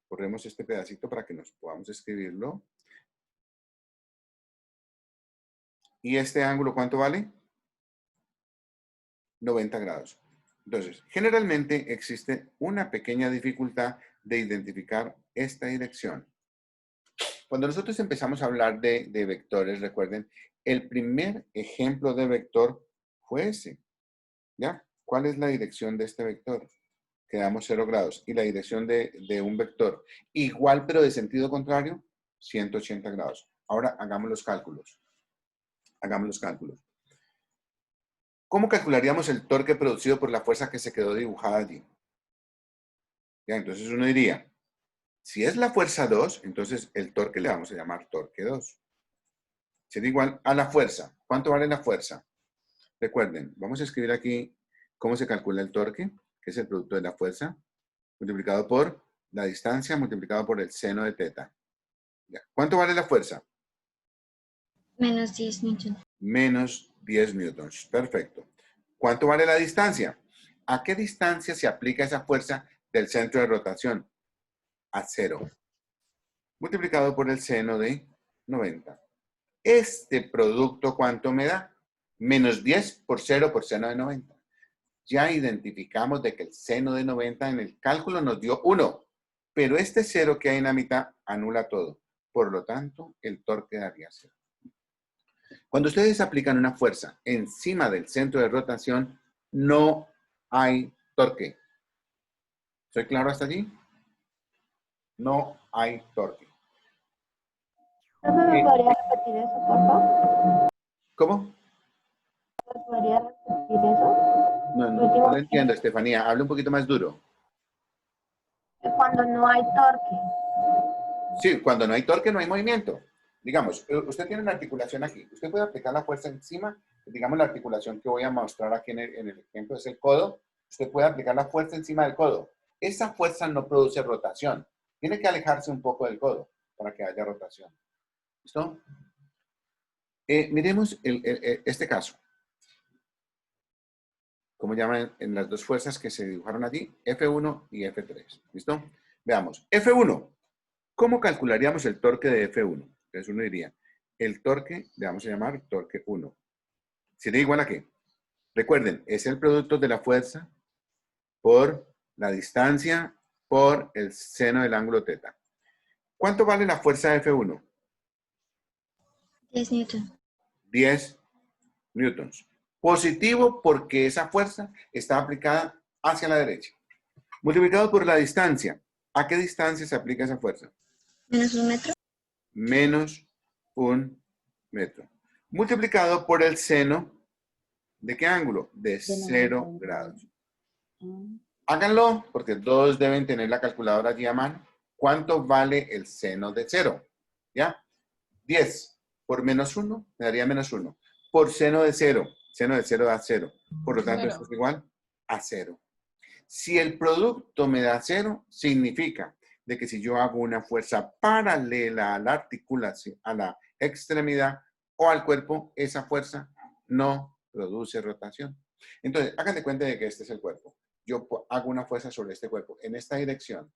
corremos este pedacito para que nos podamos escribirlo. ¿Y este ángulo cuánto vale? 90 grados. Entonces, generalmente existe una pequeña dificultad de identificar esta dirección. Cuando nosotros empezamos a hablar de vectores, recuerden, el primer ejemplo de vector fue ese. ¿Ya? ¿Cuál es la dirección de este vector? Quedamos 0 grados. ¿Y la dirección de un vector igual pero de sentido contrario? 180 grados. Ahora hagamos los cálculos. Hagamos los cálculos. ¿Cómo calcularíamos el torque producido por la fuerza que se quedó dibujada allí? Ya, entonces uno diría, si es la fuerza 2, entonces el torque le vamos a llamar torque 2. Sería igual a la fuerza. ¿Cuánto vale la fuerza? Recuerden, vamos a escribir aquí cómo se calcula el torque, que es el producto de la fuerza, multiplicado por la distancia, multiplicado por el seno de teta. Ya. ¿Cuánto vale la fuerza? Menos 10 newtons. Menos 10 newtons. Perfecto. ¿Cuánto vale la distancia? ¿A qué distancia se aplica esa fuerza del centro de rotación? A 0. Multiplicado por el seno de 90. Este producto, ¿cuánto me da? Menos 10 por 0 por seno de 90. Ya identificamos de que el seno de 90 en el cálculo nos dio 1, pero este 0 que hay en la mitad anula todo. Por lo tanto, el torque daría 0. Cuando ustedes aplican una fuerza encima del centro de rotación, no hay torque. ¿Soy claro hasta allí? No hay torque. ¿Me podría repetir eso, por favor? ¿Cómo? ¿Me podría repetir eso? No lo entiendo, Estefanía. Habla un poquito más duro. Cuando no hay torque. Sí, cuando no hay torque no hay movimiento. Digamos, usted tiene una articulación aquí. Usted puede aplicar la fuerza encima. Digamos, la articulación que voy a mostrar aquí en el ejemplo es el codo. Usted puede aplicar la fuerza encima del codo. Esa fuerza no produce rotación. Tiene que alejarse un poco del codo para que haya rotación. ¿Listo? Miremos este caso. ¿Cómo llaman en las dos fuerzas que se dibujaron allí? F1 y F3. ¿Listo? Veamos. F1. ¿Cómo calcularíamos el torque de F1? Entonces uno diría, el torque le vamos a llamar torque 1. ¿Sería igual a qué? Recuerden, es el producto de la fuerza por la distancia por el seno del ángulo θ. ¿Cuánto vale la fuerza de F1? 10 newton. 10 newtons. Positivo porque esa fuerza está aplicada hacia la derecha. Multiplicado por la distancia. ¿A qué distancia se aplica esa fuerza? Menos 1 metro. Menos 1 metro. Multiplicado por el seno, ¿de qué ángulo? De 0 grados. Háganlo, porque todos deben tener la calculadora allí a mano. ¿Cuánto vale el seno de 0? ¿Ya? 10 por menos 1 me daría menos 1. Por seno de 0, seno de 0 da 0. Por lo tanto, esto es igual a 0. Si el producto me da 0, significa de que si yo hago una fuerza paralela a la articulación, a la extremidad o al cuerpo, esa fuerza no produce rotación. Entonces, hagan de cuenta de que este es el cuerpo. Yo hago una fuerza sobre este cuerpo en esta dirección,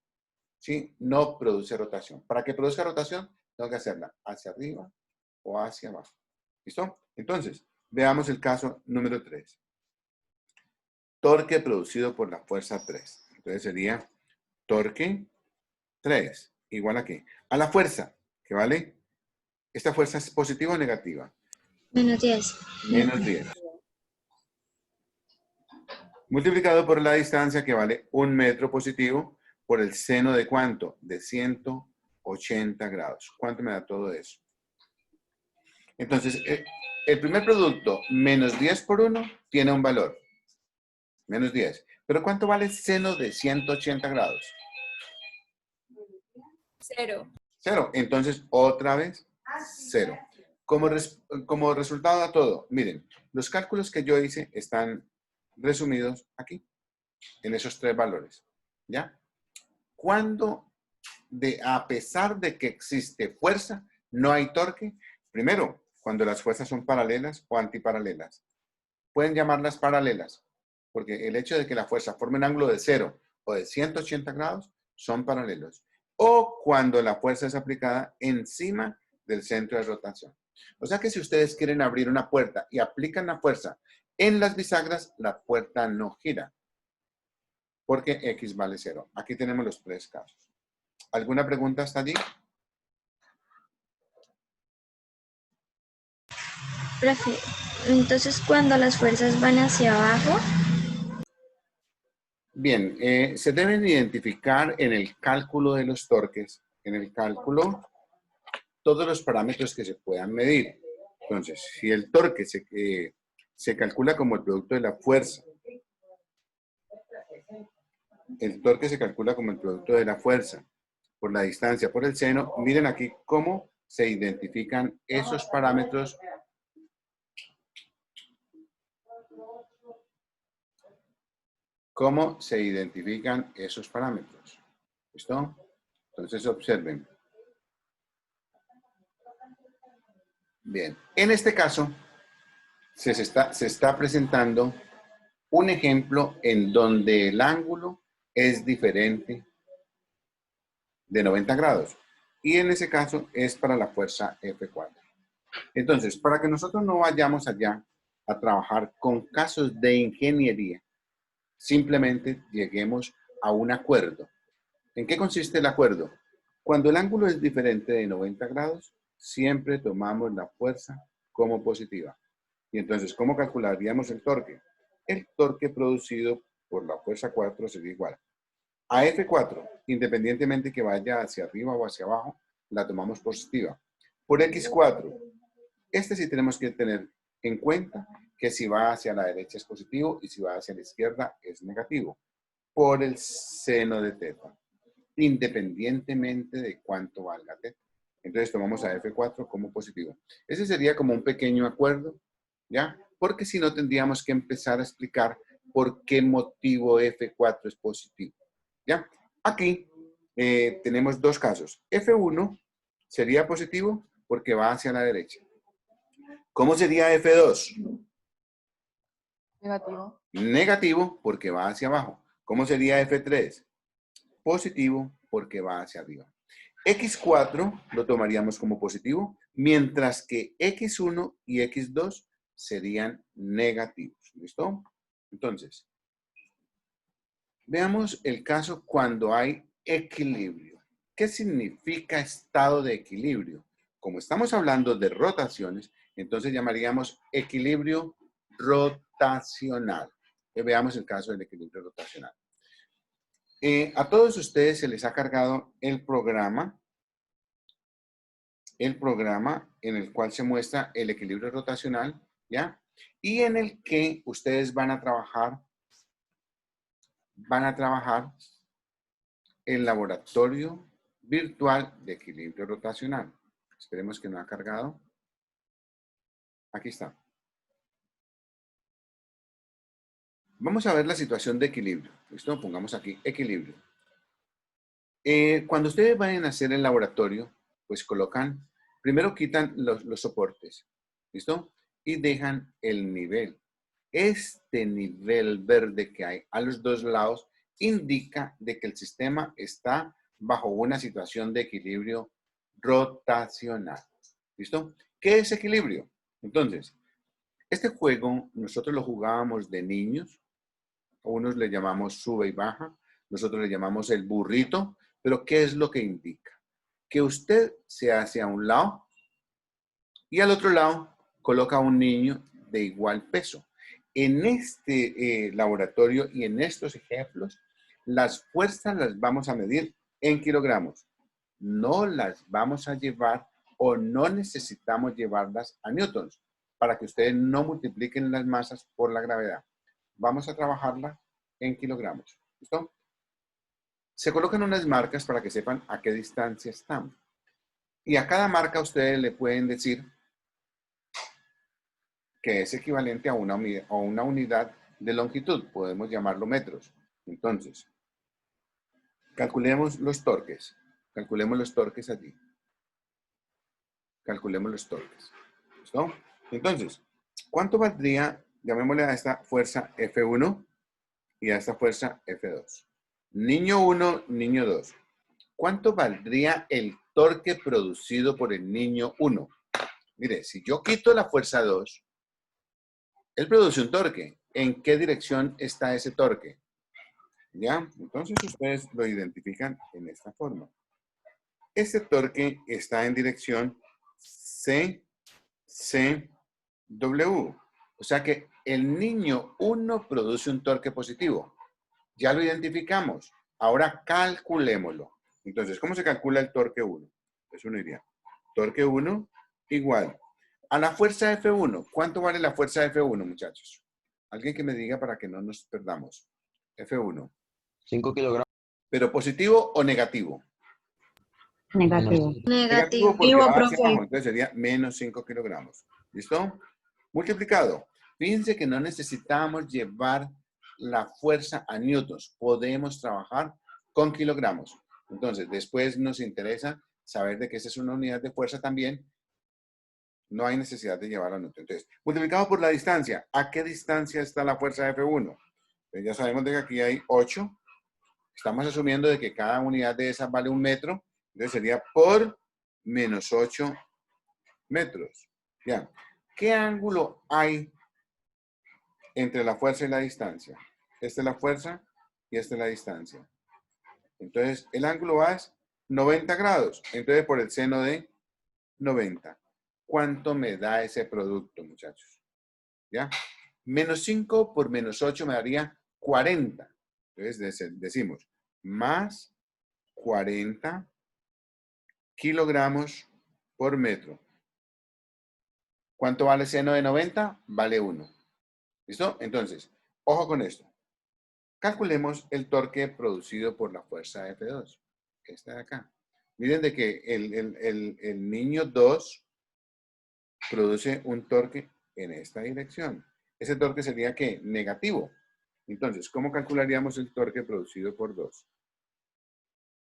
¿sí? No produce rotación. Para que produzca rotación, tengo que hacerla hacia arriba o hacia abajo. ¿Listo? Entonces, veamos el caso número 3. Torque producido por la fuerza 3. Entonces sería torque 3, igual a qué? A la fuerza, que vale, ¿esta fuerza es positiva o negativa? Menos 10. Menos 10. Multiplicado por la distancia, que vale 1 metro positivo, por el seno de ¿cuánto? De 180 grados. ¿Cuánto me da todo eso? Entonces, el primer producto, menos 10 por 1, tiene un valor. Menos 10. ¿Pero cuánto vale seno de 180 grados? 0. 0. Entonces, otra vez, 0. Como resultado da todo. Miren, los cálculos que yo hice están resumidos aquí, en esos 3 valores. ¿Ya? Cuando, a pesar de que existe fuerza, no hay torque. Primero, cuando las fuerzas son paralelas o antiparalelas. Pueden llamarlas paralelas, porque el hecho de que la fuerza forme un ángulo de 0 o de 180 grados son paralelos. O cuando la fuerza es aplicada encima del centro de rotación. O sea que si ustedes quieren abrir una puerta y aplican la fuerza en las bisagras, la puerta no gira. Porque X vale 0. Aquí tenemos los 3 casos. ¿Alguna pregunta hasta allí? Profe, entonces cuando las fuerzas van hacia abajo, Bien, se deben identificar en el cálculo de los torques, en el cálculo, todos los parámetros que se puedan medir. Entonces, si el torque se calcula como el producto de la fuerza, el torque se calcula como el producto de la fuerza por la distancia, por el seno, miren aquí cómo se identifican esos parámetros. ¿Cómo se identifican esos parámetros? ¿Listo? Entonces observen. Bien, en este caso se está presentando un ejemplo en donde el ángulo es diferente de 90 grados. Y en ese caso es para la fuerza F4. Entonces, para que nosotros no vayamos allá a trabajar con casos de ingeniería, simplemente lleguemos a un acuerdo. ¿En qué consiste el acuerdo? Cuando el ángulo es diferente de 90 grados, siempre tomamos la fuerza como positiva. Y entonces, ¿cómo calcularíamos el torque? El torque producido por la fuerza 4 sería igual a F4, independientemente que vaya hacia arriba o hacia abajo, la tomamos positiva. Por X4, este sí tenemos que tener en cuenta que si va hacia la derecha es positivo y si va hacia la izquierda es negativo. Por el seno de teta, independientemente de cuánto valga teta. Entonces tomamos a F4 como positivo. Ese sería como un pequeño acuerdo, ¿ya? Porque si no tendríamos que empezar a explicar por qué motivo F4 es positivo, ¿ya? Aquí tenemos dos casos. F1 sería positivo porque va hacia la derecha. ¿Cómo sería F2? Negativo. Negativo porque va hacia abajo. ¿Cómo sería F3? Positivo porque va hacia arriba. X4 lo tomaríamos como positivo, mientras que X1 y X2 serían negativos. ¿Listo? Entonces, veamos el caso cuando hay equilibrio. ¿Qué significa estado de equilibrio? Como estamos hablando de rotaciones, entonces llamaríamos equilibrio rotacional. Veamos el caso del equilibrio rotacional. A todos ustedes se les ha cargado el programa en el cual se muestra el equilibrio rotacional, ¿ya? Y en el que ustedes van a trabajar el laboratorio virtual de equilibrio rotacional. Esperemos que no ha cargado. Aquí está. Vamos a ver la situación de equilibrio. ¿Listo? Pongamos aquí equilibrio. Cuando ustedes vayan a hacer el laboratorio, pues colocan, primero quitan los soportes. ¿Listo? Y dejan el nivel. Este nivel verde que hay a los dos lados indica de que el sistema está bajo una situación de equilibrio rotacional. ¿Listo? ¿Qué es equilibrio? Entonces, este juego nosotros lo jugábamos de niños. A unos le llamamos sube y baja. Nosotros le llamamos el burrito. Pero ¿qué es lo que indica? Que usted se hace a un lado y al otro lado coloca a un niño de igual peso. En este laboratorio y en estos ejemplos, las fuerzas las vamos a medir en kilogramos. No las vamos a llevar o no necesitamos llevarlas a newtons para que ustedes no multipliquen las masas por la gravedad. Vamos a trabajarla en kilogramos. ¿Listo? Se colocan unas marcas para que sepan a qué distancia están. Y a cada marca ustedes le pueden decir que es equivalente a una unidad de longitud. Podemos llamarlo metros. Entonces, calculemos los torques. Calculemos los torques allí. Calculemos los torques. ¿Listo? Entonces, ¿cuánto valdría, llamémosle a esta fuerza F1 y a esta fuerza F2? Niño 1, niño 2. ¿Cuánto valdría el torque producido por el niño 1? Mire, si yo quito la fuerza 2, él produce un torque. ¿En qué dirección está ese torque? ¿Ya? Entonces ustedes lo identifican en esta forma. Este torque está en dirección C, C, W. O sea que el niño 1 produce un torque positivo. Ya lo identificamos. Ahora calculémoslo. Entonces, ¿cómo se calcula el torque 1? Pues uno diría, torque 1 igual a la fuerza F1. ¿Cuánto vale la fuerza F1, muchachos? Alguien que me diga para que no nos perdamos. F1. 5 kilogramos. ¿Pero positivo o negativo? Negativo. Negativo porque Negativo, va hacia profe. abajo. Entonces sería menos 5 kilogramos. ¿Listo? Multiplicado. Fíjense que no necesitamos llevar la fuerza a newtons. Podemos trabajar con kilogramos. Entonces, después nos interesa saber de que esa es una unidad de fuerza también. No hay necesidad de llevarla a newtons. Entonces, multiplicado por la distancia. ¿A qué distancia está la fuerza F1? Pues ya sabemos de que aquí hay 8. Estamos asumiendo de que cada unidad de esas vale 1 metro. Entonces sería por menos 8 metros. Bien. ¿Qué ángulo hay entre la fuerza y la distancia? Esta es la fuerza y esta es la distancia. Entonces, el ángulo A es 90 grados. Entonces, por el seno de 90. ¿Cuánto me da ese producto, muchachos? ¿Ya? Menos 5 por menos 8 me daría 40. Entonces, decimos, más 40 kilogramos por metro. ¿Cuánto vale seno de 90? Vale 1. ¿Listo? Entonces, ojo con esto. Calculemos el torque producido por la fuerza F2. Esta de acá. Miren de que el niño 2 produce un torque en esta dirección. Ese torque sería, ¿qué? Negativo. Entonces, ¿cómo calcularíamos el torque producido por 2?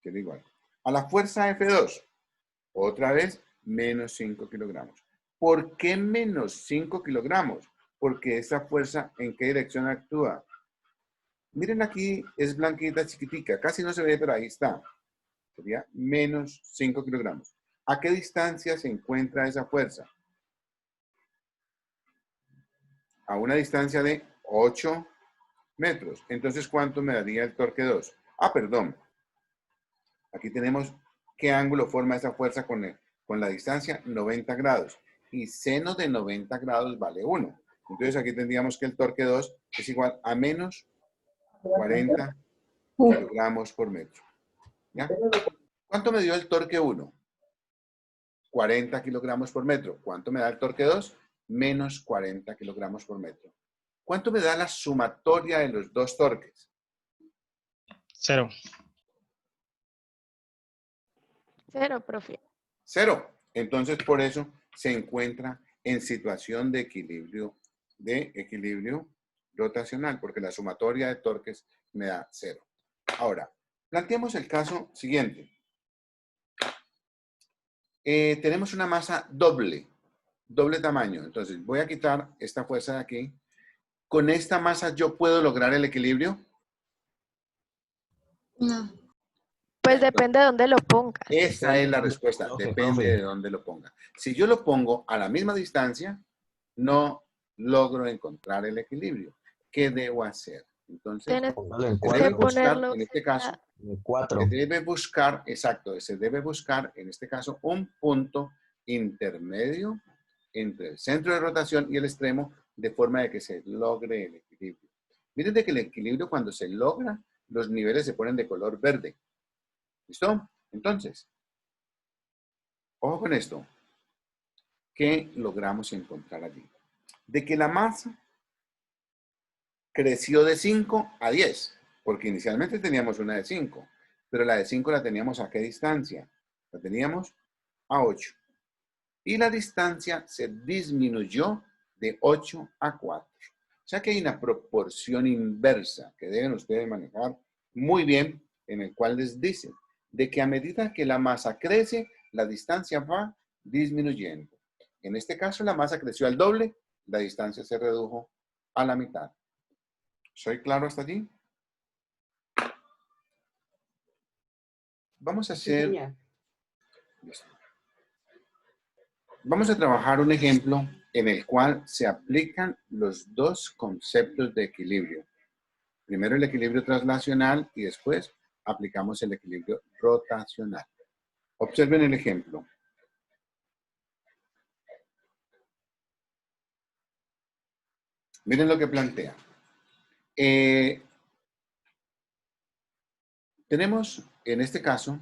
Tiene igual. A la fuerza F2, otra vez, menos 5 kilogramos. ¿Por qué menos 5 kilogramos? Porque esa fuerza, ¿en qué dirección actúa? Miren aquí, es blanquita, chiquitica. Casi no se ve, pero ahí está. Sería menos 5 kilogramos. ¿A qué distancia se encuentra esa fuerza? A una distancia de 8 metros. Entonces, ¿cuánto me daría el torque 2? Ah, perdón. Aquí tenemos qué ángulo forma esa fuerza con la distancia, 90 grados. Y seno de 90 grados vale 1. Entonces, aquí tendríamos que el torque 2 es igual a menos 40 kilogramos por metro. ¿Ya? ¿Cuánto me dio el torque 1? 40 kilogramos por metro. ¿Cuánto me da el torque 2? Menos 40 kilogramos por metro. ¿Cuánto me da la sumatoria de los dos torques? 0. 0, profe. 0. Entonces, por eso se encuentra en situación de equilibrio rotacional, porque la sumatoria de torques me da 0. Ahora, planteemos el caso siguiente. Tenemos una masa doble tamaño. Entonces, voy a quitar esta fuerza de aquí. ¿Con esta masa yo puedo lograr el equilibrio? No. Pues depende de dónde lo pongas. Esa es la respuesta. Depende de dónde lo ponga. Si yo lo pongo a la misma distancia, no logro encontrar el equilibrio. ¿Qué debo hacer? Entonces, Tienes se debe buscar, en este caso, 4. se debe buscar, exacto, se debe buscar, en este caso, un punto intermedio entre el centro de rotación y el extremo, de forma de que se logre el equilibrio. Miren de que el equilibrio, cuando se logra, los niveles se ponen de color verde. ¿Listo? Entonces, ojo con esto. ¿Qué logramos encontrar allí? De que la masa creció de 5 a 10, porque inicialmente teníamos una de 5, pero la de 5 la teníamos ¿a qué distancia? La teníamos a 8. Y la distancia se disminuyó de 8 a 4. O sea que hay una proporción inversa que deben ustedes manejar muy bien, en el cual les dicen de que a medida que la masa crece, la distancia va disminuyendo. En este caso, la masa creció al doble, la distancia se redujo a la mitad. ¿Soy claro hasta allí? Vamos a hacer... Vamos a trabajar un ejemplo en el cual se aplican los dos conceptos de equilibrio. Primero el equilibrio traslacional y después aplicamos el equilibrio rotacional. Observen el ejemplo. Miren lo que plantea. Tenemos, en este caso,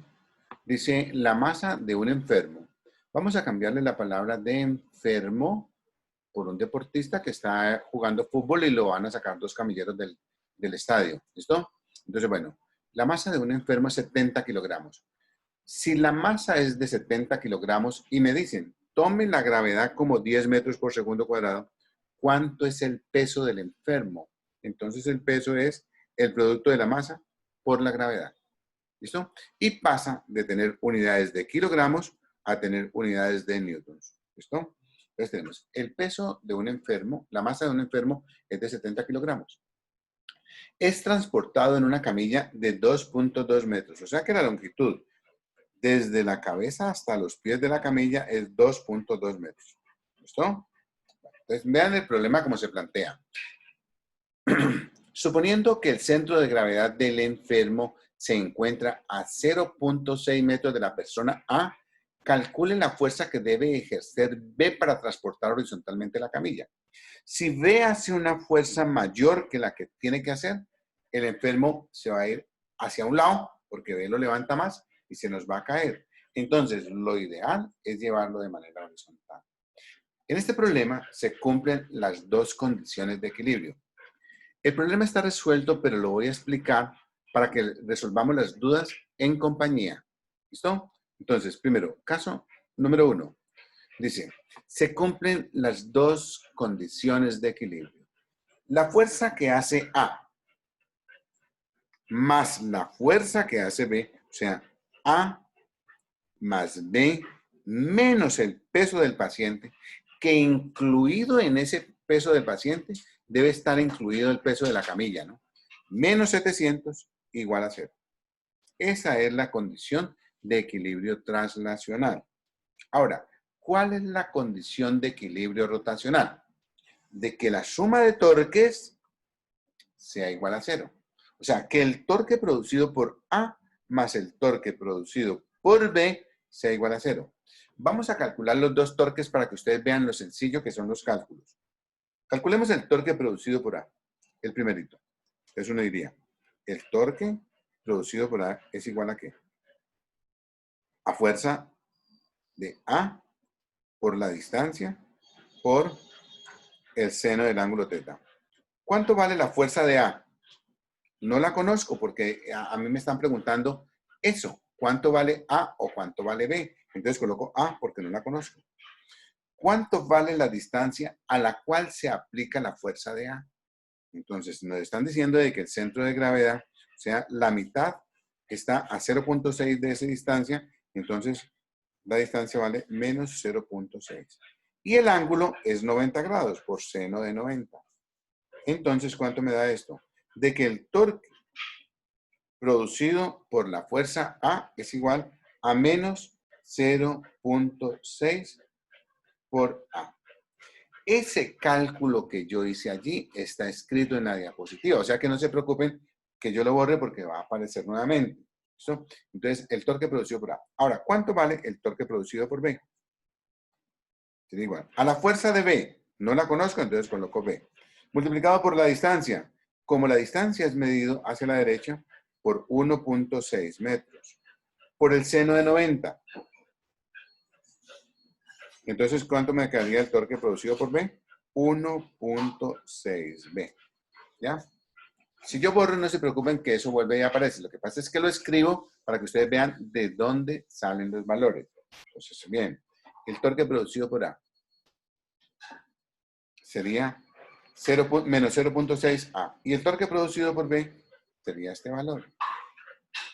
dice la masa de un enfermo. Vamos a cambiarle la palabra de enfermo por un deportista que está jugando fútbol y lo van a sacar dos camilleros del estadio. ¿Listo? Entonces, bueno, la masa de un enfermo es 70 kilogramos. Si la masa es de 70 kilogramos y me dicen, tome la gravedad como 10 metros por segundo cuadrado, ¿cuánto es el peso del enfermo? Entonces, el peso es el producto de la masa por la gravedad. ¿Listo? Y pasa de tener unidades de kilogramos a tener unidades de newtons. ¿Listo? Entonces tenemos el peso de un enfermo, la masa de un enfermo es de 70 kilogramos. Es transportado en una camilla de 2.2 metros, o sea que la longitud desde la cabeza hasta los pies de la camilla es 2.2 metros. ¿Listo? Entonces, vean el problema como se plantea. Suponiendo que el centro de gravedad del enfermo se encuentra a 0.6 metros de la persona A, calculen la fuerza que debe ejercer B para transportar horizontalmente la camilla. Si B hace una fuerza mayor que la que tiene que hacer, el enfermo se va a ir hacia un lado porque B lo levanta más y se nos va a caer. Entonces, lo ideal es llevarlo de manera horizontal. En este problema se cumplen las dos condiciones de equilibrio. El problema está resuelto, pero lo voy a explicar para que resolvamos las dudas en compañía. ¿Listo? Entonces, primero, caso número 1. Dice, se cumplen las dos condiciones de equilibrio. La fuerza que hace A más la fuerza que hace B, o sea, A más B menos el peso del paciente, que incluido en ese peso del paciente debe estar incluido el peso de la camilla, ¿no? Menos 700 igual a 0. Esa es la condición de equilibrio translacional. Ahora, ¿cuál es la condición de equilibrio rotacional? De que la suma de torques sea igual a 0. O sea, que el torque producido por A más el torque producido por B sea igual a 0. Vamos a calcular los dos torques para que ustedes vean lo sencillo que son los cálculos. Calculemos el torque producido por A, el primerito. Entonces uno diría, el torque producido por A es igual a ¿qué? A fuerza de A por la distancia por el seno del ángulo θ. ¿Cuánto vale la fuerza de A? No la conozco porque a mí me están preguntando eso. ¿Cuánto vale A o cuánto vale B? Entonces coloco A porque no la conozco. ¿Cuánto vale la distancia a la cual se aplica la fuerza de A? Entonces nos están diciendo de que el centro de gravedad, o sea, la mitad está a 0.6 de esa distancia, entonces la distancia vale menos 0.6. Y el ángulo es 90 grados por seno de 90. Entonces, ¿cuánto me da esto? De que el torque producido por la fuerza A es igual a menos 0.6 por A. Ese cálculo que yo hice allí está escrito en la diapositiva. O sea que no se preocupen que yo lo borre porque va a aparecer nuevamente. ¿Listo? Entonces, el torque producido por A. Ahora, ¿cuánto vale el torque producido por B? Sería igual. A la fuerza de B, no la conozco, entonces coloco B. Multiplicado por la distancia. Como la distancia es medido hacia la derecha por 1.6 metros. Por el seno de 90. Entonces, ¿cuánto me quedaría el torque producido por B? 1.6B. ¿Ya? Si yo borro, no se preocupen que eso vuelve y aparece. Lo que pasa es que lo escribo para que ustedes vean de dónde salen los valores. Entonces, bien, el torque producido por A sería menos 0.6A. Y el torque producido por B sería este valor.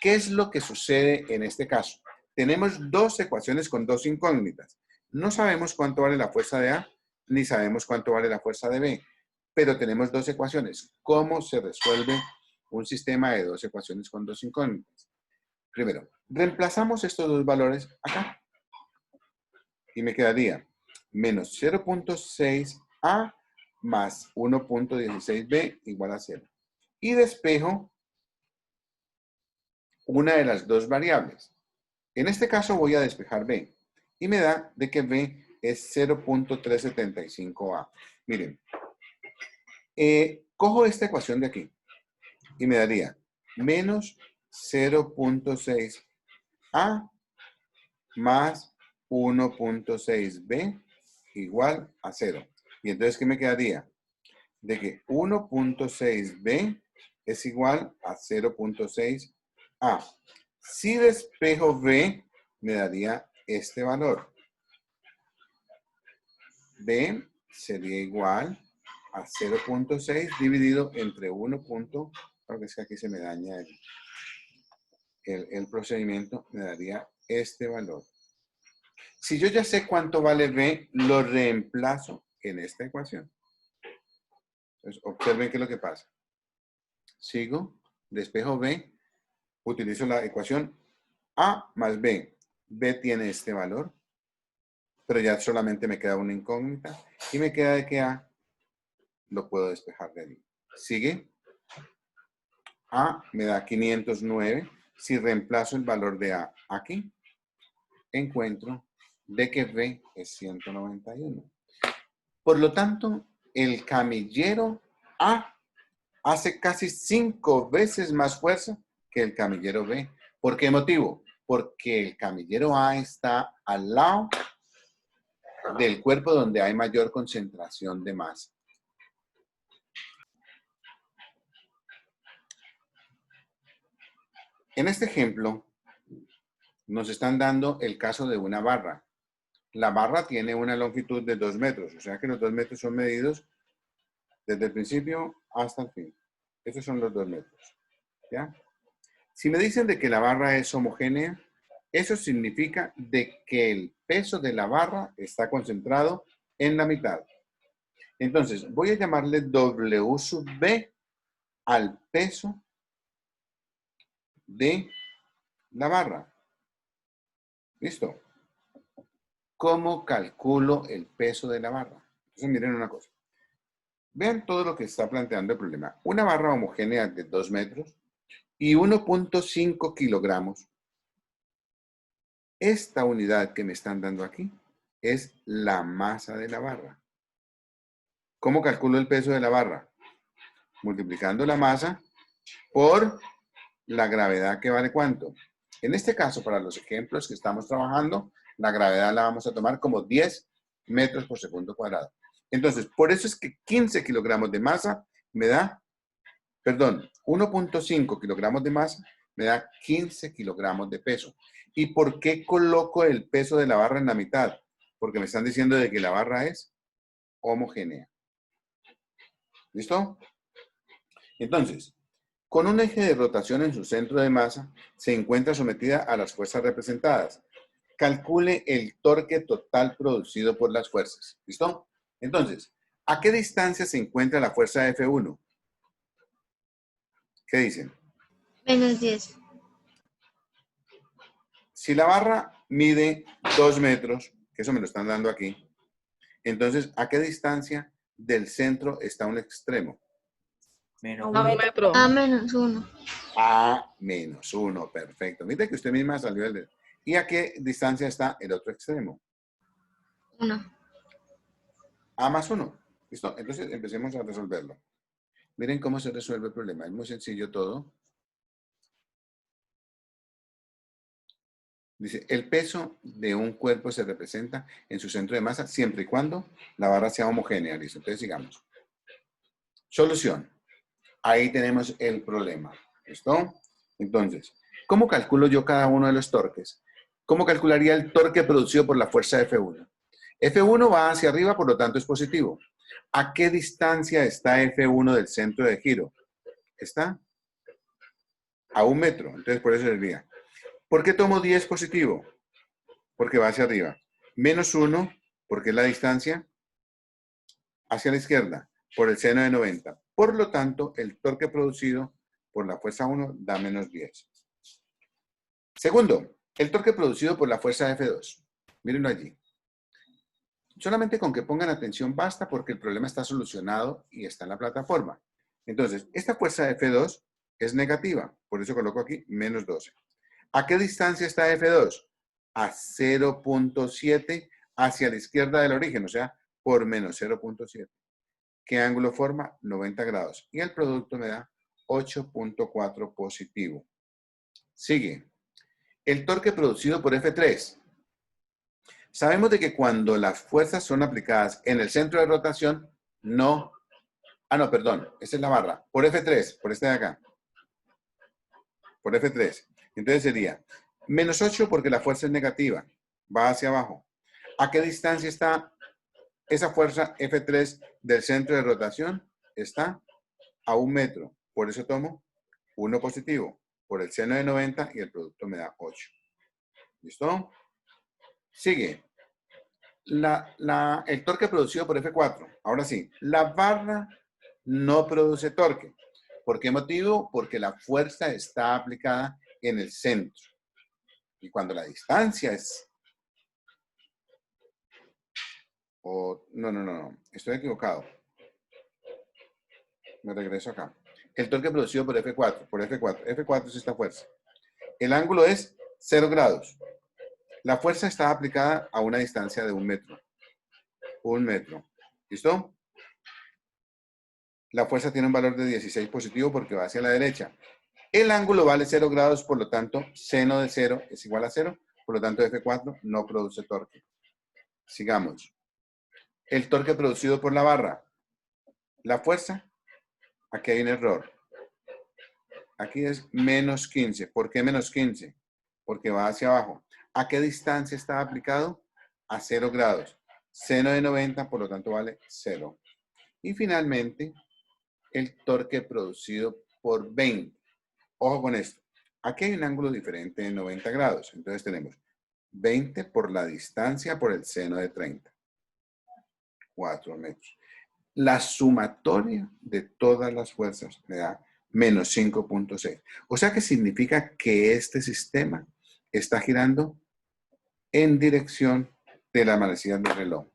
¿Qué es lo que sucede en este caso? Tenemos dos ecuaciones con dos incógnitas. No sabemos cuánto vale la fuerza de A, ni sabemos cuánto vale la fuerza de B. Pero tenemos dos ecuaciones. ¿Cómo se resuelve un sistema de dos ecuaciones con dos incógnitas? Primero, reemplazamos estos dos valores acá. Y me quedaría menos 0.6A más 1.16B igual a 0. Y despejo una de las dos variables. En este caso voy a despejar B. Y me da de que B es 0.375A. Miren, cojo esta ecuación de aquí y me daría menos 0.6A más 1.6B igual a 0. Y entonces, ¿qué me quedaría? De que 1.6B es igual a 0.6A. Si despejo B, me daría este valor. B sería igual a 0.6 dividido entre 1. Creo que es que aquí se me daña el procedimiento, me daría este valor. Si yo ya sé cuánto vale B, lo reemplazo en esta ecuación. Entonces, observen qué es lo que pasa. Sigo, despejo B, utilizo la ecuación A más B. B tiene este valor. pero ya solamente me queda una incógnita y me queda de que A lo puedo despejar de ahí. ¿Sigue? A me da 509. Si reemplazo el valor de A aquí, encuentro de que B es 191. Por lo tanto, el camillero A hace casi 5 veces más fuerza que el camillero B. ¿Por qué motivo? Porque el camillero A está al lado del cuerpo donde hay mayor concentración de masa. En este ejemplo, nos están dando el caso de una barra. La barra tiene una longitud de 2 metros, o sea que los 2 metros son medidos desde el principio hasta el fin. Esos son los 2 metros. ¿Ya? Si me dicen de que la barra es homogénea, eso significa de que el peso de la barra está concentrado en la mitad. Entonces, voy a llamarle W sub B al peso de la barra. ¿Listo? ¿Cómo calculo el peso de la barra? Entonces, miren una cosa. Vean todo lo que está planteando el problema. Una barra homogénea de 2 metros y 1.5 kilogramos. Esta unidad que me están dando aquí es la masa de la barra. ¿Cómo calculo el peso de la barra? Multiplicando la masa por la gravedad, que vale ¿cuánto? En este caso, para los ejemplos que estamos trabajando, la gravedad la vamos a tomar como 10 metros por segundo cuadrado. Entonces, por eso es que 15 kilogramos de masa me da, 1.5 kilogramos de masa me da 15 kilogramos de peso. ¿Y por qué coloco el peso de la barra en la mitad? Porque me están diciendo de que la barra es homogénea. ¿Listo? Entonces, con un eje de rotación en su centro de masa, se encuentra sometida a las fuerzas representadas. Calcule el torque total producido por las fuerzas. ¿Listo? Entonces, ¿a qué distancia se encuentra la fuerza F1? ¿Qué dicen? Menos 10. Si la barra mide 2 metros, que eso me lo están dando aquí, entonces, ¿a qué distancia del centro está un extremo? Menos A un uno. metro. A menos 1. A menos 1, perfecto. Mire que usted misma salió del... ¿Y a qué distancia está el otro extremo? 1. A más 1. ¿Listo? Entonces, empecemos a resolverlo. Miren cómo se resuelve el problema. Es muy sencillo todo. Dice, el peso de un cuerpo se representa en su centro de masa siempre y cuando la barra sea homogénea. Listo, entonces sigamos. Solución. Ahí tenemos el problema. ¿Listo? Entonces, ¿cómo calculo yo cada uno de los torques? ¿Cómo calcularía el torque producido por la fuerza F1? F1 va hacia arriba, por lo tanto es positivo. ¿A qué distancia está F1 del centro de giro? Está a 1 metro. Entonces, por eso sería. ¿Por qué tomo 10 positivo? Porque va hacia arriba. Menos 1, porque es la distancia hacia la izquierda, por el seno de 90. Por lo tanto, el torque producido por la fuerza 1 da menos 10. Segundo, el torque producido por la fuerza F2. Mírenlo allí. Solamente con que pongan atención basta porque el problema está solucionado y está en la plataforma. Entonces, esta fuerza F2 es negativa. Por eso coloco aquí menos 12. ¿A qué distancia está F2? A 0.7 hacia la izquierda del origen, o sea, por menos 0.7. ¿Qué ángulo forma? 90 grados. Y el producto me da 8.4 positivo. Sigue. El torque producido por F3. Sabemos de que cuando las fuerzas son aplicadas en el centro de rotación, no... esta es la barra. Por F3, por este de acá. Por F3. Entonces sería menos 8 porque la fuerza es negativa. Va hacia abajo. ¿A qué distancia está esa fuerza F3 del centro de rotación? Está a 1 metro. Por eso tomo 1 positivo por el seno de 90 y el producto me da 8. ¿Listo? Sigue. El torque producido por F4. Ahora sí, la barra no produce torque. ¿Por qué motivo? Porque la fuerza está aplicada en el centro. Y cuando la distancia es No. Estoy equivocado. Me regreso acá. El torque producido por F4. F4 es esta fuerza. El ángulo es 0 grados. La fuerza está aplicada a una distancia de 1 metro. 1 metro. ¿Listo? La fuerza tiene un valor de 16 positivo porque va hacia la derecha. El ángulo vale 0 grados, por lo tanto, seno de 0 es igual a 0. Por lo tanto, F4 no produce torque. Sigamos. El torque producido por la barra. La fuerza, aquí hay un error. Aquí es menos 15. ¿Por qué menos 15? Porque va hacia abajo. ¿A qué distancia está aplicado? A 0 grados. Seno de 90, por lo tanto, vale 0. Y finalmente, el torque producido por 20. Ojo con esto. Aquí hay un ángulo diferente de 90 grados. Entonces tenemos 20 por la distancia por el seno de 30. 4 metros. La sumatoria de todas las fuerzas me da menos 5.6. O sea que significa que este sistema está girando en dirección de la manecilla del reloj.